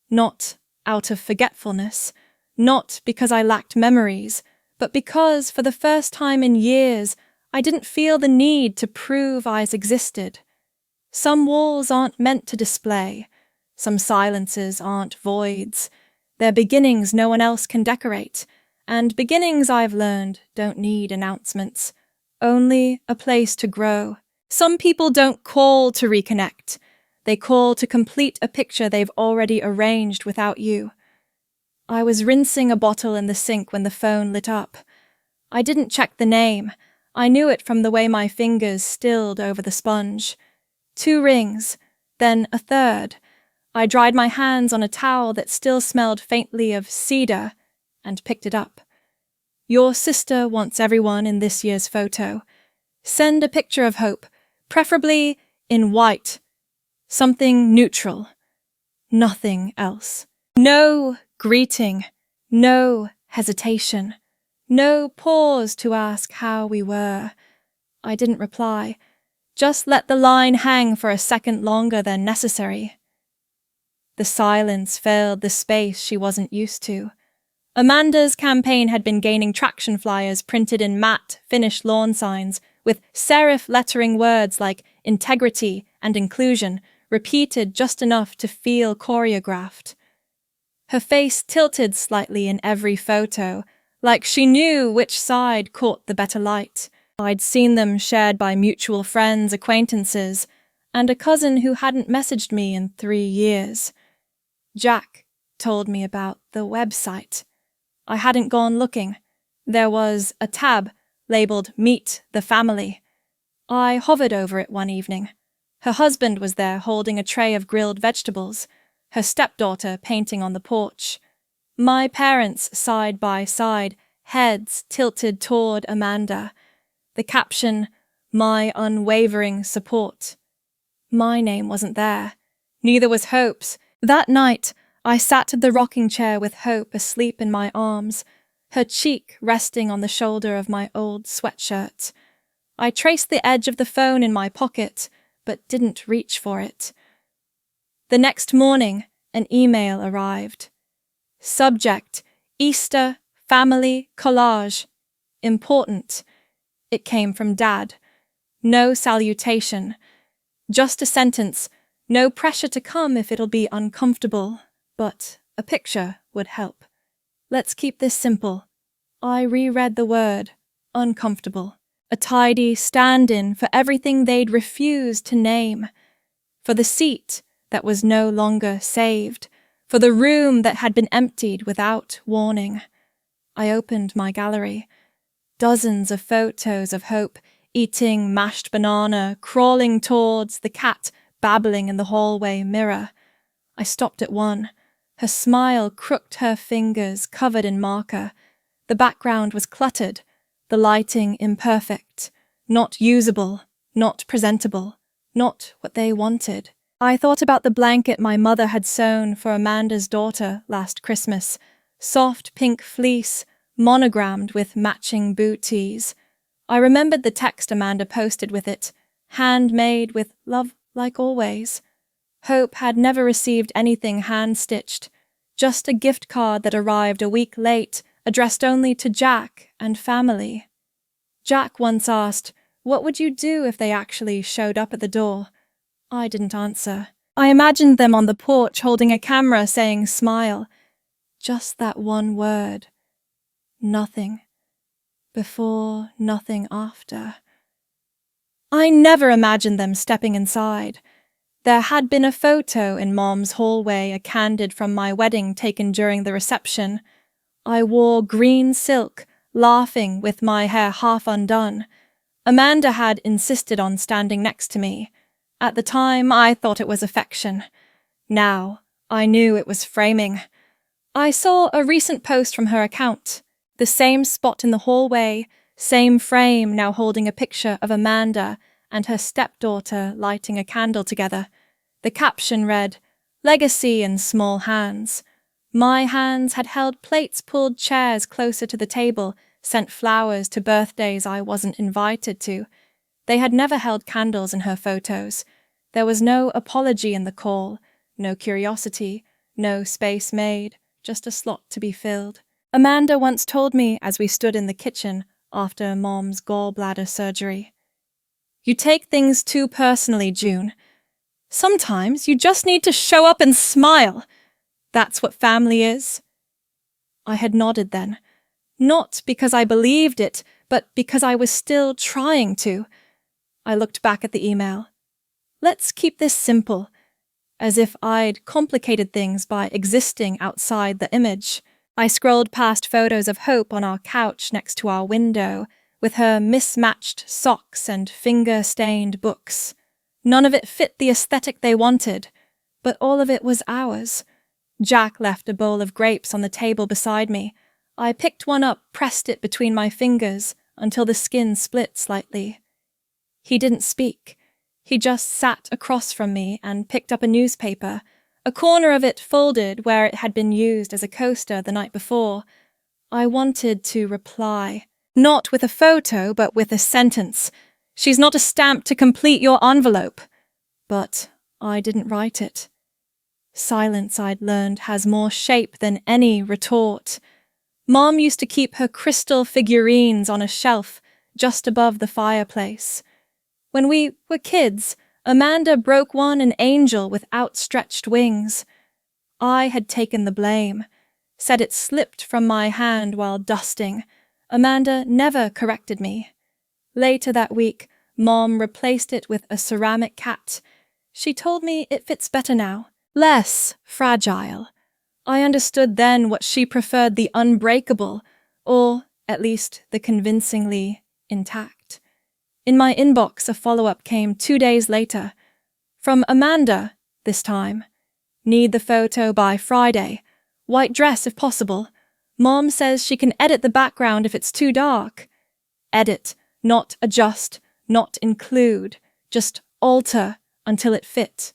not out of forgetfulness, not because I lacked memories, but because, for the first time in years, I didn't feel the need to prove eyes existed. Some walls aren't meant to display. Some silences aren't voids. They're beginnings no one else can decorate, and beginnings, I've learned, don't need announcements, only a place to grow. Some people don't call to reconnect. They call to complete a picture they've already arranged without you. I was rinsing a bottle in the sink when the phone lit up. I didn't check the name. I knew it from the way my fingers stilled over the sponge. 2 rings, then a third. I dried my hands on a towel that still smelled faintly of cedar and picked it up. Your sister wants everyone in this year's photo. Send a picture of Hope, preferably in white. Something neutral. Nothing else. No greeting. No hesitation. No pause to ask how we were. I didn't reply. Just let the line hang for a second longer than necessary. The silence filled the space she wasn't used to. Amanda's campaign had been gaining traction, flyers printed in matte, finished lawn signs, with serif lettering words like integrity and inclusion, repeated just enough to feel choreographed. Her face tilted slightly in every photo, like she knew which side caught the better light. I'd seen them shared by mutual friends, acquaintances, and a cousin who hadn't messaged me in 3 years. Jack told me about the website. I hadn't gone looking. There was a tab labeled Meet the Family. I hovered over it one evening. Her husband was there holding a tray of grilled vegetables, her stepdaughter painting on the porch. My parents side by side, heads tilted toward Amanda. The caption, "My unwavering support." My name wasn't there. Neither was Hope's. That night, I sat in the rocking chair with Hope asleep in my arms, her cheek resting on the shoulder of my old sweatshirt. I traced the edge of the phone in my pocket, but didn't reach for it. The next morning, an email arrived. Subject, Easter Family Collage. Important. It came from Dad. No salutation. Just a sentence. No pressure to come if it'll be uncomfortable, but a picture would help. Let's keep this simple. I reread the word, uncomfortable. A tidy stand-in for everything they'd refused to name. For the seat that was no longer saved. For the room that had been emptied without warning. I opened my gallery. Dozens of photos of Hope, eating mashed banana, crawling towards the cat, babbling in the hallway mirror. I stopped at one. Her smile crooked her fingers, covered in marker. The background was cluttered, the lighting imperfect, not usable, not presentable, not what they wanted. I thought about the blanket my mother had sewn for Amanda's daughter last Christmas, soft pink fleece, monogrammed with matching booties. I remembered the text Amanda posted with it, handmade with love like always. Hope had never received anything hand-stitched, just a gift card that arrived a week late, addressed only to Jack and family. Jack once asked, "What would you do if they actually showed up at the door?" I didn't answer. I imagined them on the porch holding a camera saying smile. Just that one word. Nothing. Before, nothing after. I never imagined them stepping inside. There had been a photo in Mom's hallway, a candid from my wedding taken during the reception. I wore green silk, laughing with my hair half undone. Amanda had insisted on standing next to me. At the time, I thought it was affection. Now, I knew it was framing. I saw a recent post from her account. The same spot in the hallway, same frame now holding a picture of Amanda and her stepdaughter lighting a candle together. The caption read, "Legacy in small hands." My hands had held plates, pulled chairs closer to the table, sent flowers to birthdays I wasn't invited to. They had never held candles in her photos. There was no apology in the call, no curiosity, no space made, just a slot to be filled. Amanda once told me as we stood in the kitchen after Mom's gallbladder surgery, "You take things too personally, June. Sometimes you just need to show up and smile. That's what family is." I had nodded then, not because I believed it, but because I was still trying to. I looked back at the email. Let's keep this simple, as if I'd complicated things by existing outside the image. I scrolled past photos of Hope on our couch next to our window, with her mismatched socks and finger-stained books. None of it fit the aesthetic they wanted. but all of it was ours. Jack left a bowl of grapes on the table beside me. I picked one up, pressed it between my fingers until the skin split slightly. He didn't speak. He just sat across from me and picked up a newspaper, a corner of it folded where it had been used as a coaster the night before. I wanted to reply, not with a photo, but with a sentence. "She's not a stamp to complete your envelope." But I didn't write it. Silence, I'd learned, has more shape than any retort. Mom used to keep her crystal figurines on a shelf just above the fireplace. When we were kids, Amanda broke one an angel with outstretched wings. I had taken the blame, said it slipped from my hand while dusting. Amanda never corrected me. Later that week, Mom replaced it with a ceramic cat. She told me it fits better now, less fragile. I understood then what she preferred, the unbreakable, or at least the convincingly intact. In my inbox, a follow-up came 2 days later. From Amanda, this time. Need the photo by Friday. White dress if possible. Mom says she can edit the background if it's too dark. Edit, not adjust, not include, just alter until it fit.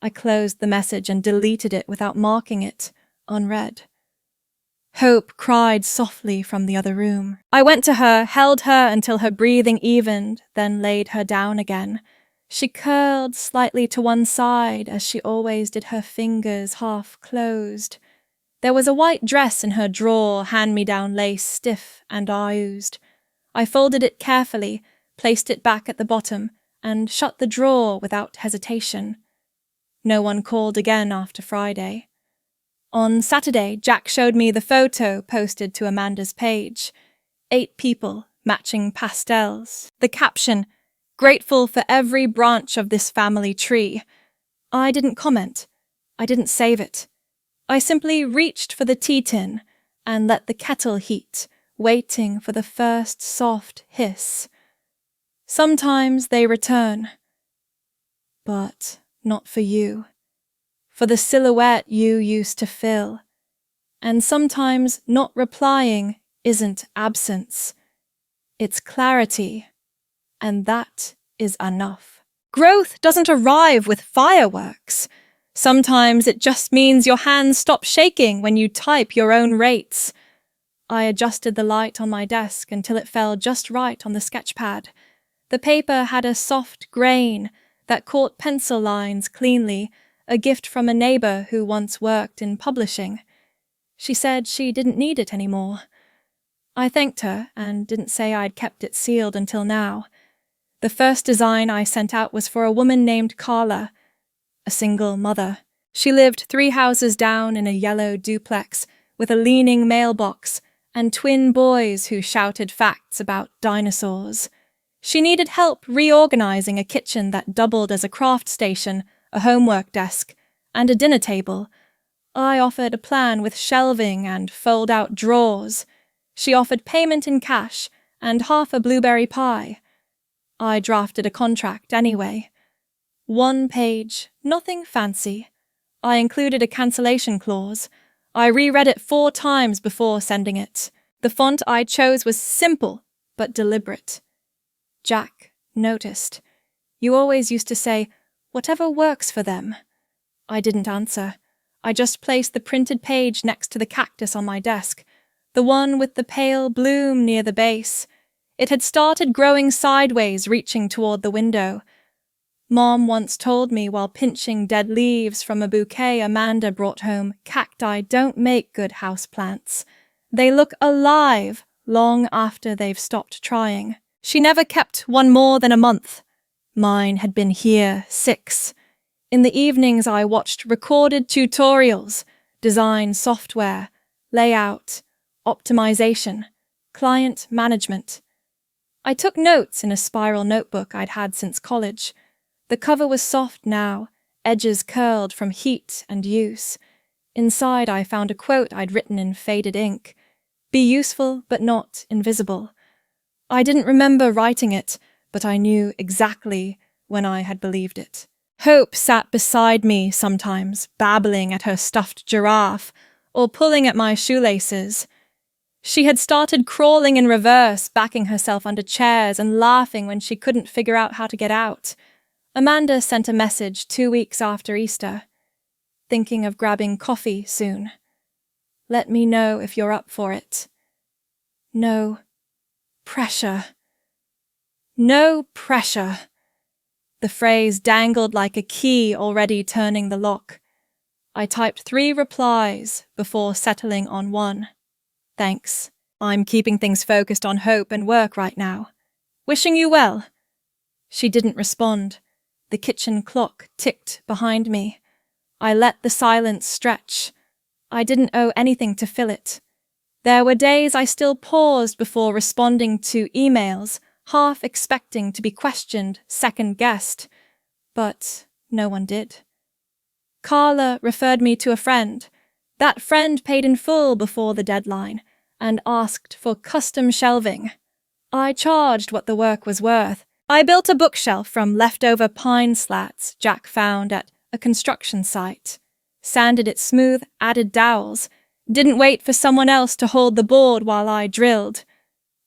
I closed the message and deleted it without marking it unread. Hope cried softly from the other room. I went to her, held her until her breathing evened, then laid her down again. She curled slightly to one side as she always did, her fingers half closed. There was a white dress in her drawer, hand-me-down lace, stiff and oozed. I folded it carefully, placed it back at the bottom, and shut the drawer without hesitation. No one called again after Friday. On Saturday, Jack showed me the photo posted to Amanda's page. 8 people, matching pastels. The caption, "Grateful for every branch of this family tree." I didn't comment. I didn't save it. I simply reached for the tea tin and let the kettle heat, waiting for the first soft hiss. Sometimes they return. But not for you. For the silhouette you used to fill. And sometimes not replying isn't absence. It's clarity. And that is enough. Growth doesn't arrive with fireworks. Sometimes it just means your hands stop shaking when you type your own rates. I adjusted the light on my desk until it fell just right on the sketchpad. The paper had a soft grain that caught pencil lines cleanly, a gift from a neighbor who once worked in publishing. She said she didn't need it anymore. I thanked her and didn't say I'd kept it sealed until now. The first design I sent out was for a woman named Carla, a single mother. She lived 3 houses down in a yellow duplex with a leaning mailbox and twin boys who shouted facts about dinosaurs. She needed help reorganizing a kitchen that doubled as a craft station, a homework desk, and a dinner table. I offered a plan with shelving and fold-out drawers. She offered payment in cash and half a blueberry pie. I drafted a contract anyway. 1 page, nothing fancy. I included a cancellation clause. I reread it 4 times before sending it. The font I chose was simple but deliberate. Jack noticed. "You always used to say, 'Whatever works for them.'" I didn't answer. I just placed the printed page next to the cactus on my desk, the one with the pale bloom near the base. It had started growing sideways, reaching toward the window. Mom once told me while pinching dead leaves from a bouquet Amanda brought home, cacti don't make good houseplants. They look alive long after they've stopped trying. She never kept one more than a month. Mine had been here 6. In the evenings I watched recorded tutorials, design software, layout, optimization, client management. I took notes in a spiral notebook I'd had since college. The cover was soft now, edges curled from heat and use. Inside I found a quote I'd written in faded ink. "Be useful but not invisible." I didn't remember writing it, but I knew exactly when I had believed it. Hope sat beside me sometimes, babbling at her stuffed giraffe or pulling at my shoelaces. She had started crawling in reverse, backing herself under chairs and laughing when she couldn't figure out how to get out. Amanda sent a message 2 weeks after Easter. Thinking of grabbing coffee soon. Let me know if you're up for it. No pressure. No pressure. The phrase dangled like a key already turning the lock. I typed 3 replies before settling on one. Thanks. I'm keeping things focused on hope and work right now. Wishing you well. She didn't respond. The kitchen clock ticked behind me. I let the silence stretch. I didn't owe anything to fill it. There were days I still paused before responding to emails, half expecting to be questioned, second-guessed. But no one did. Carla referred me to a friend. That friend paid in full before the deadline and asked for custom shelving. I charged what the work was worth. I built a bookshelf from leftover pine slats Jack found at a construction site, sanded it smooth, added dowels, didn't wait for someone else to hold the board while I drilled.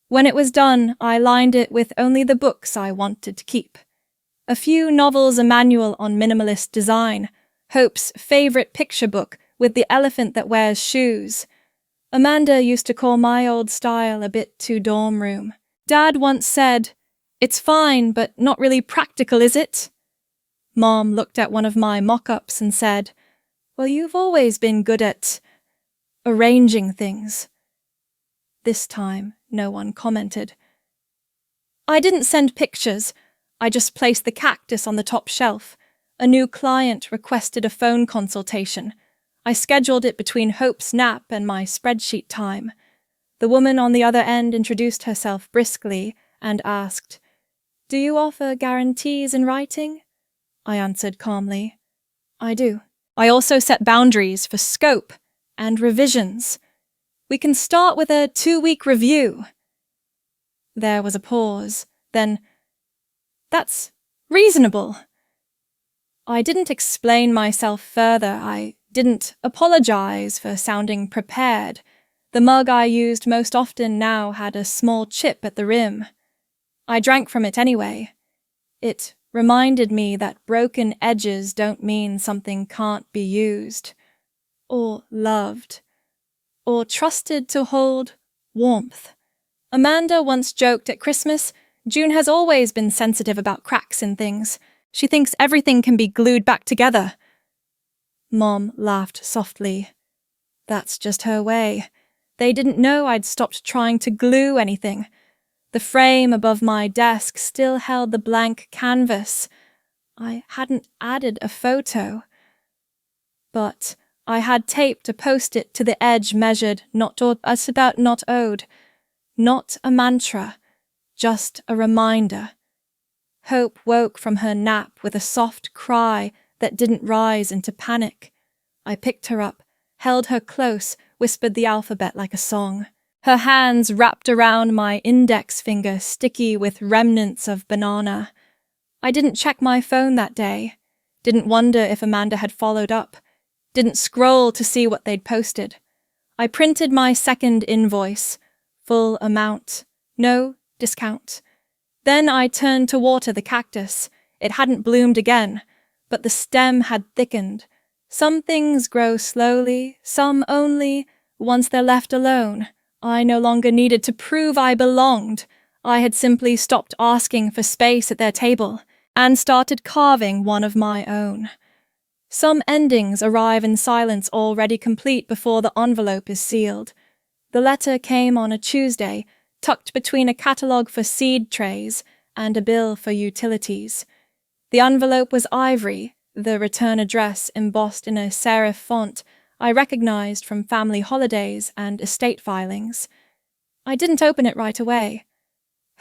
When it was done, I lined it with only the books I wanted to keep. A few novels, a manual on minimalist design, Hope's favorite picture book with the elephant that wears shoes. Amanda used to call my old style a bit too dorm room. Dad once said, "It's fine, but not really practical, is it?" Mom looked at one of my mock-ups and said, "Well, you've always been good at arranging things." This time, no one commented. I didn't send pictures. I just placed the cactus on the top shelf. A new client requested a phone consultation. I scheduled it between Hope's nap and my spreadsheet time. The woman on the other end introduced herself briskly and asked, "Do you offer guarantees in writing?" I answered calmly, "I do." I also set boundaries for scope and revisions. We can start with a 2-week review. There was a pause, then, "That's reasonable." I didn't explain myself further. I didn't apologize for sounding prepared. The mug I used most often now had a small chip at the rim. I drank from it anyway. It reminded me that broken edges don't mean something can't be used, or loved, or trusted to hold warmth. Amanda once joked at Christmas, June has always been sensitive about cracks in things. She thinks everything can be glued back together. Mom laughed softly. That's just her way. They didn't know I'd stopped trying to glue anything. The frame above my desk still held the blank canvas. I hadn't added a photo. But I had tape to post it to the edge measured, not owed. Not a mantra, just a reminder. Hope woke from her nap with a soft cry that didn't rise into panic. I picked her up, held her close, whispered the alphabet like a song. Her hands wrapped around my index finger, sticky with remnants of banana. I didn't check my phone that day. Didn't wonder if Amanda had followed up. Didn't scroll to see what they'd posted. I printed my second invoice. Full amount. No discount. Then I turned to water the cactus. It hadn't bloomed again, but the stem had thickened. Some things grow slowly, some only once they're left alone. I no longer needed to prove I belonged. I had simply stopped asking for space at their table and started carving one of my own. Some endings arrive in silence already complete before the envelope is sealed. The letter came on a Tuesday, tucked between a catalogue for seed trays and a bill for utilities. The envelope was ivory, the return address embossed in a serif font I recognized from family holidays and estate filings. I didn't open it right away.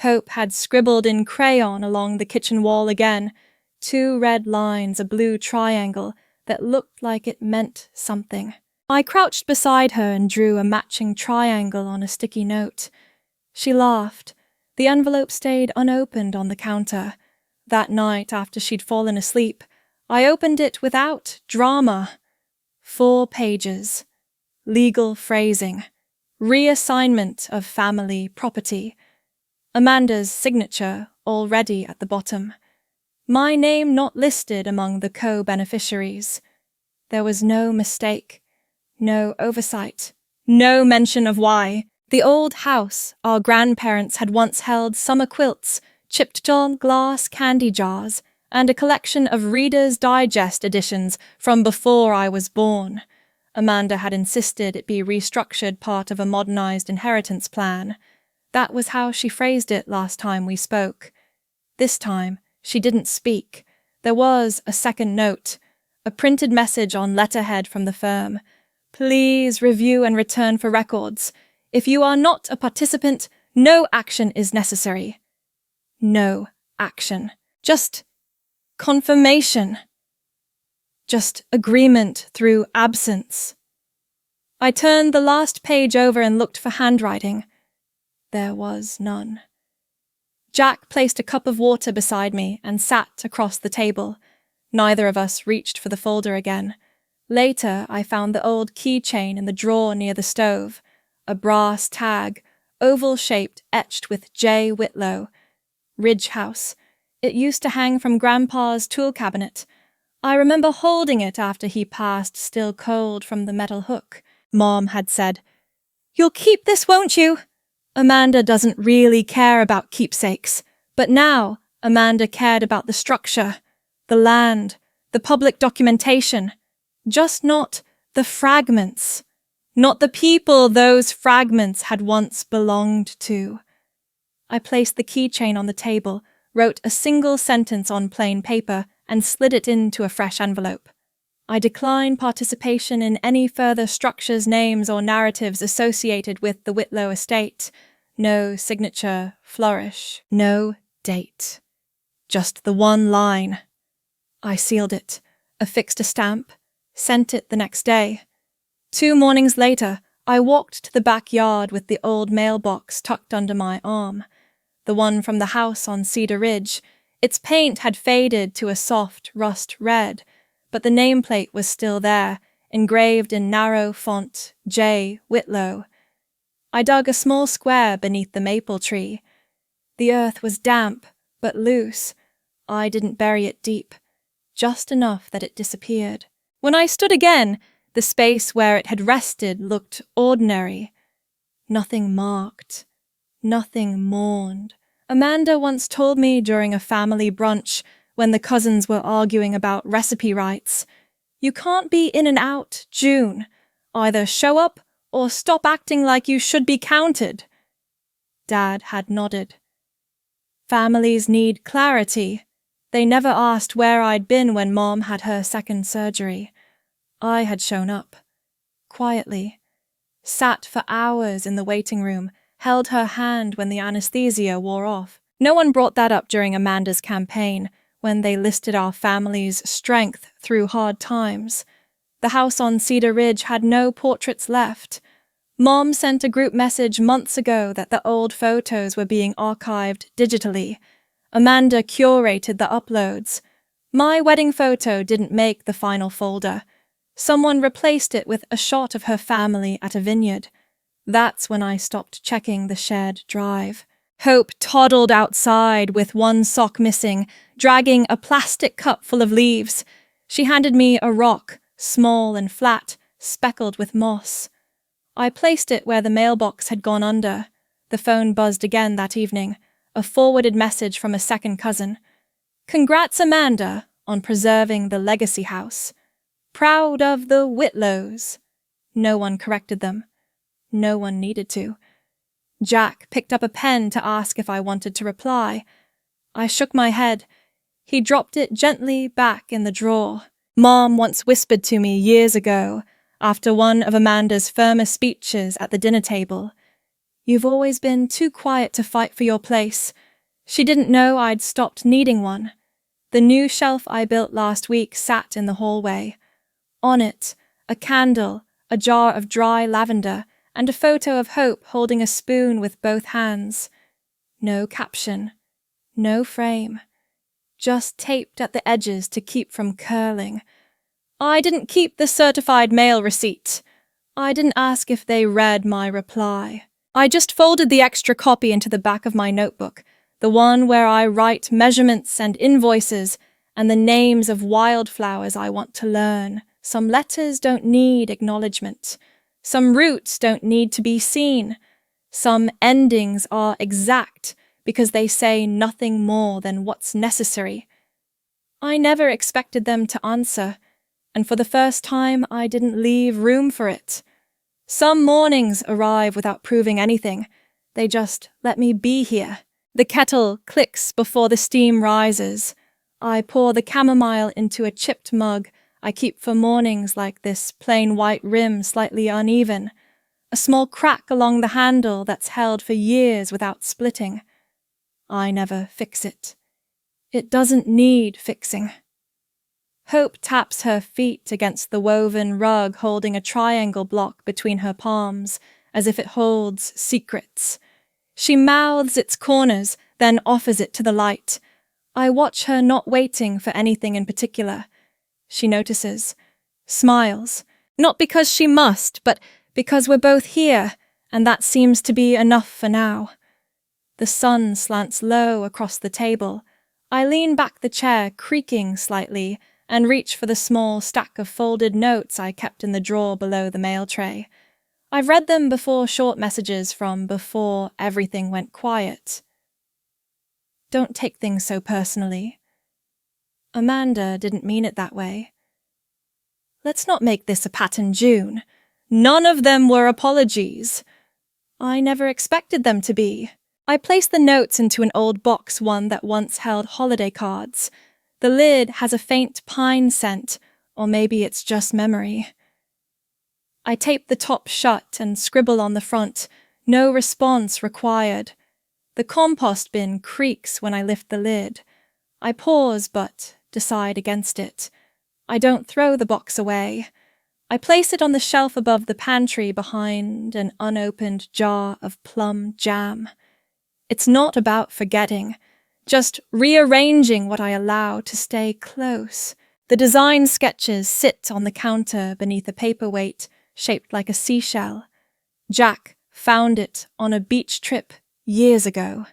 Hope had scribbled in crayon along the kitchen wall again, 2 red lines, a blue triangle that looked like it meant something. I crouched beside her and drew a matching triangle on a sticky note. She laughed. The envelope stayed unopened on the counter. That night, after she'd fallen asleep, I opened it without drama. 4 pages. Legal phrasing. Reassignment of family property. Amanda's signature already at the bottom. My name not listed among the co-beneficiaries. There was no mistake, no oversight, no mention of why. The old house our grandparents had once held summer quilts, chipped John glass candy jars, and a collection of Reader's Digest editions from before I was born. Amanda had insisted it be restructured part of a modernized inheritance plan. That was how she phrased it last time we spoke. This time, she didn't speak. There was a second note, a printed message on letterhead from the firm. Please review and return for records. If you are not a participant, no action is necessary. No action. Just confirmation. Just agreement through absence. I turned the last page over and looked for handwriting. There was none. Jack placed a cup of water beside me and sat across the table. Neither of us reached for the folder again. Later, I found the old keychain in the drawer near the stove, a brass tag, oval-shaped, etched with J. Whitlow. Ridge House. It used to hang from Grandpa's tool cabinet. I remember holding it after he passed still cold from the metal hook. Mom had said, "You'll keep this, won't you?" Amanda doesn't really care about keepsakes, but now Amanda cared about the structure, the land, the public documentation, just not the fragments, not the people those fragments had once belonged to. I placed the keychain on the table, wrote a single sentence on plain paper, and slid it into a fresh envelope. I decline participation in any further structures, names, or narratives associated with the Whitlow estate. No signature, flourish, no date. Just the one line. I sealed it, affixed a stamp, sent it the next day. 2 mornings later, I walked to the backyard with the old mailbox tucked under my arm. The one from the house on Cedar Ridge. Its paint had faded to a soft rust red, but the nameplate was still there, engraved in narrow font, J. Whitlow. I dug a small square beneath the maple tree. The earth was damp, but loose. I didn't bury it deep, just enough that it disappeared. When I stood again, the space where it had rested looked ordinary. Nothing marked, nothing mourned. Amanda once told me during a family brunch, when the cousins were arguing about recipe rights, "You can't be in and out, June. Either show up or stop acting like you should be counted." Dad had nodded. Families need clarity. They never asked where I'd been when Mom had her second surgery. I had shown up. Quietly. Sat for hours in the waiting room, held her hand when the anesthesia wore off. No one brought that up during Amanda's campaign, when they listed our family's strength through hard times. The house on Cedar Ridge had no portraits left. Mom sent a group message months ago that the old photos were being archived digitally. Amanda curated the uploads. My wedding photo didn't make the final folder. Someone replaced it with a shot of her family at a vineyard. That's when I stopped checking the shared drive. Hope toddled outside with one sock missing, dragging a plastic cup full of leaves. She handed me a rock, small and flat, speckled with moss. I placed it where the mailbox had gone under. The phone buzzed again that evening, a forwarded message from a second cousin. "Congrats, Amanda, on preserving the legacy house. Proud of the Whitlows." No one corrected them. No one needed to. Jack picked up a pen to ask if I wanted to reply. I shook my head. He dropped it gently back in the drawer. Mom once whispered to me years ago, after one of Amanda's firmest speeches at the dinner table, "You've always been too quiet to fight for your place." She didn't know I'd stopped needing one. The new shelf I built last week sat in the hallway. On it, a candle, a jar of dry lavender, and a photo of Hope holding a spoon with both hands. No caption. No frame. just taped at the edges to keep from curling. I didn't keep the certified mail receipt. I didn't ask if they read my reply. I just folded the extra copy into the back of my notebook, the one where I write measurements and invoices and the names of wildflowers I want to learn. Some letters don't need acknowledgement. Some roots don't need to be seen. Some endings are exact because they say nothing more than what's necessary. I never expected them to answer, and for the first time I didn't leave room for it. Some mornings arrive without proving anything. They just let me be here. The kettle clicks before the steam rises. I pour the chamomile into a chipped mug I keep for mornings like this, plain white rim slightly uneven. A small crack along the handle that's held for years without splitting. I never fix it. It doesn't need fixing. Hope taps her feet against the woven rug holding a triangle block between her palms, as if it holds secrets. She mouths its corners, then offers it to the light. I watch her not waiting for anything in particular. She notices, smiles, not because she must, but because we're both here, and that seems to be enough for now. The sun slants low across the table. I lean back the chair, creaking slightly, and reach for the small stack of folded notes I kept in the drawer below the mail tray. I've read them before short messages from before everything went quiet. Don't take things so personally. Amanda didn't mean it that way. Let's not make this a Pat and June. None of them were apologies. I never expected them to be. I placed the notes into an old box, one that once held holiday cards. The lid has a faint pine scent, or maybe it's just memory. I tape the top shut and scribble on the front, no response required. The compost bin creaks when I lift the lid. I pause, but decide against it. I don't throw the box away. I place it on the shelf above the pantry behind an unopened jar of plum jam. It's not about forgetting, just rearranging what I allow to stay close. The design sketches sit on the counter beneath a paperweight shaped like a seashell. Jack found it on a beach trip years ago.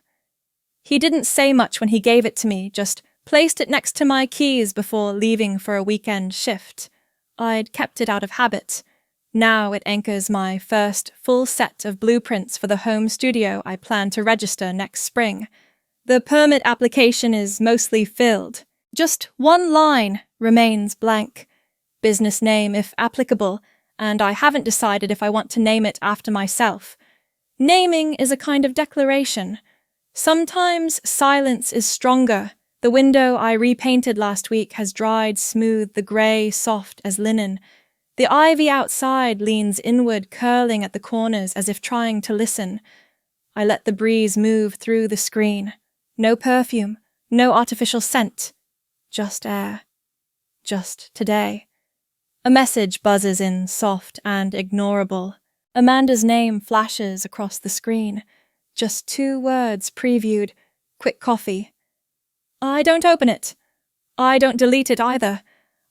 He didn't say much when he gave it to me, just placed it next to my keys before leaving for a weekend shift. I'd kept it out of habit. Now it anchors my first full set of blueprints for the home studio I plan to register next spring. The permit application is mostly filled. Just one line remains blank. Business name if applicable, and I haven't decided if I want to name it after myself. Naming is a kind of declaration. Sometimes silence is stronger. The window I repainted last week has dried smooth, the grey soft as linen. The ivy outside leans inward, curling at the corners as if trying to listen. I let the breeze move through the screen. No perfume, no artificial scent. Just air. Just today. A message buzzes in, soft and ignorable. Amanda's name flashes across the screen. Just 2 words previewed. Quick coffee. I don't open it. I don't delete it either.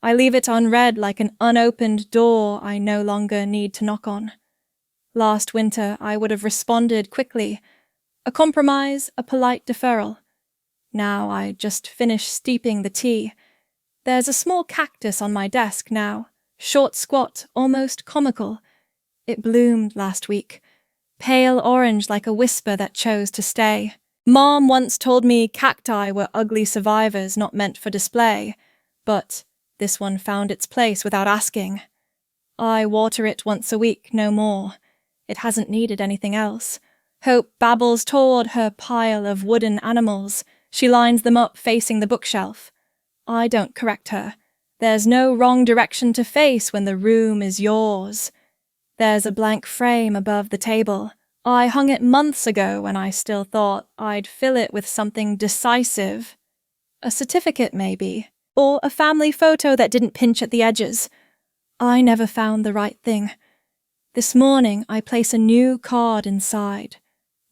I leave it unread like an unopened door I no longer need to knock on. Last winter I would have responded quickly. A compromise, a polite deferral. Now I just finish steeping the tea. There's a small cactus on my desk now, short, squat, almost comical. It bloomed last week, pale orange like a whisper that chose to stay. Mom once told me cacti were ugly survivors not meant for display, but this one found its place without asking. I water it once a week, no more. It hasn't needed anything else. Hope babbles toward her pile of wooden animals. She lines them up facing the bookshelf. I don't correct her. There's no wrong direction to face when the room is yours. There's a blank frame above the table. I hung it months ago when I still thought I'd fill it with something decisive. A certificate, maybe. Or a family photo that didn't pinch at the edges. I never found the right thing. This morning I place a new card inside.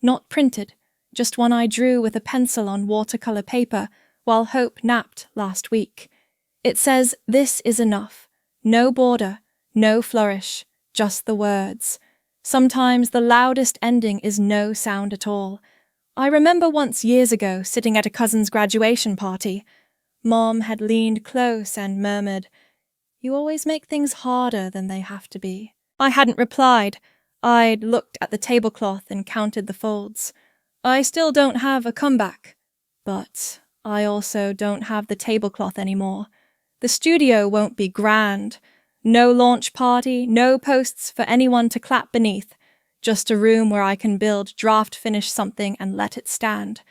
Not printed, just one I drew with a pencil on watercolor paper while Hope napped last week. It says, "This is enough. No border, no flourish, just the words." Sometimes the loudest ending is no sound at all. I remember once years ago sitting at a cousin's graduation party. Mom had leaned close and murmured, "You always make things harder than they have to be." I hadn't replied. I'd looked at the tablecloth and counted the folds. I still don't have a comeback, but I also don't have the tablecloth anymore. The studio won't be grand. No launch party, no posts for anyone to clap beneath. Just a room where I can build draft-finish something and let it stand.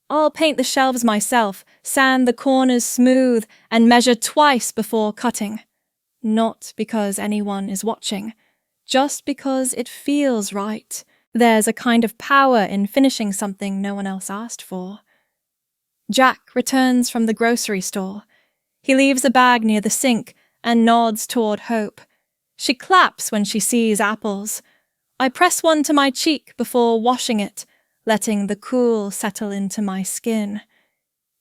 I'll paint the shelves myself, sand the corners smooth, and measure twice before cutting. Not because anyone is watching, just because it feels right. There's a kind of power in finishing something no one else asked for. Jack returns from the grocery store. He leaves a bag near the sink and nods toward Hope. She claps when she sees apples. I press one to my cheek before washing it, letting the cool settle into my skin.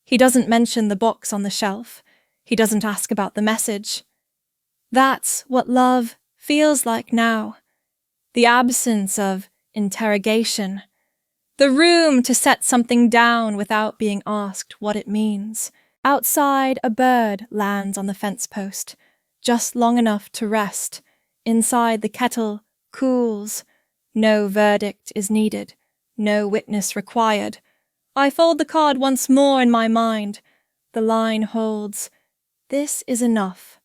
He doesn't mention the box on the shelf. He doesn't ask about the message. That's what love feels like now. The absence of interrogation. The room to set something down without being asked what it means. Outside, a bird lands on the fence post, just long enough to rest. Inside, the kettle cools. No verdict is needed. No witness required. I fold the card once more in my mind. The line holds, "This is enough."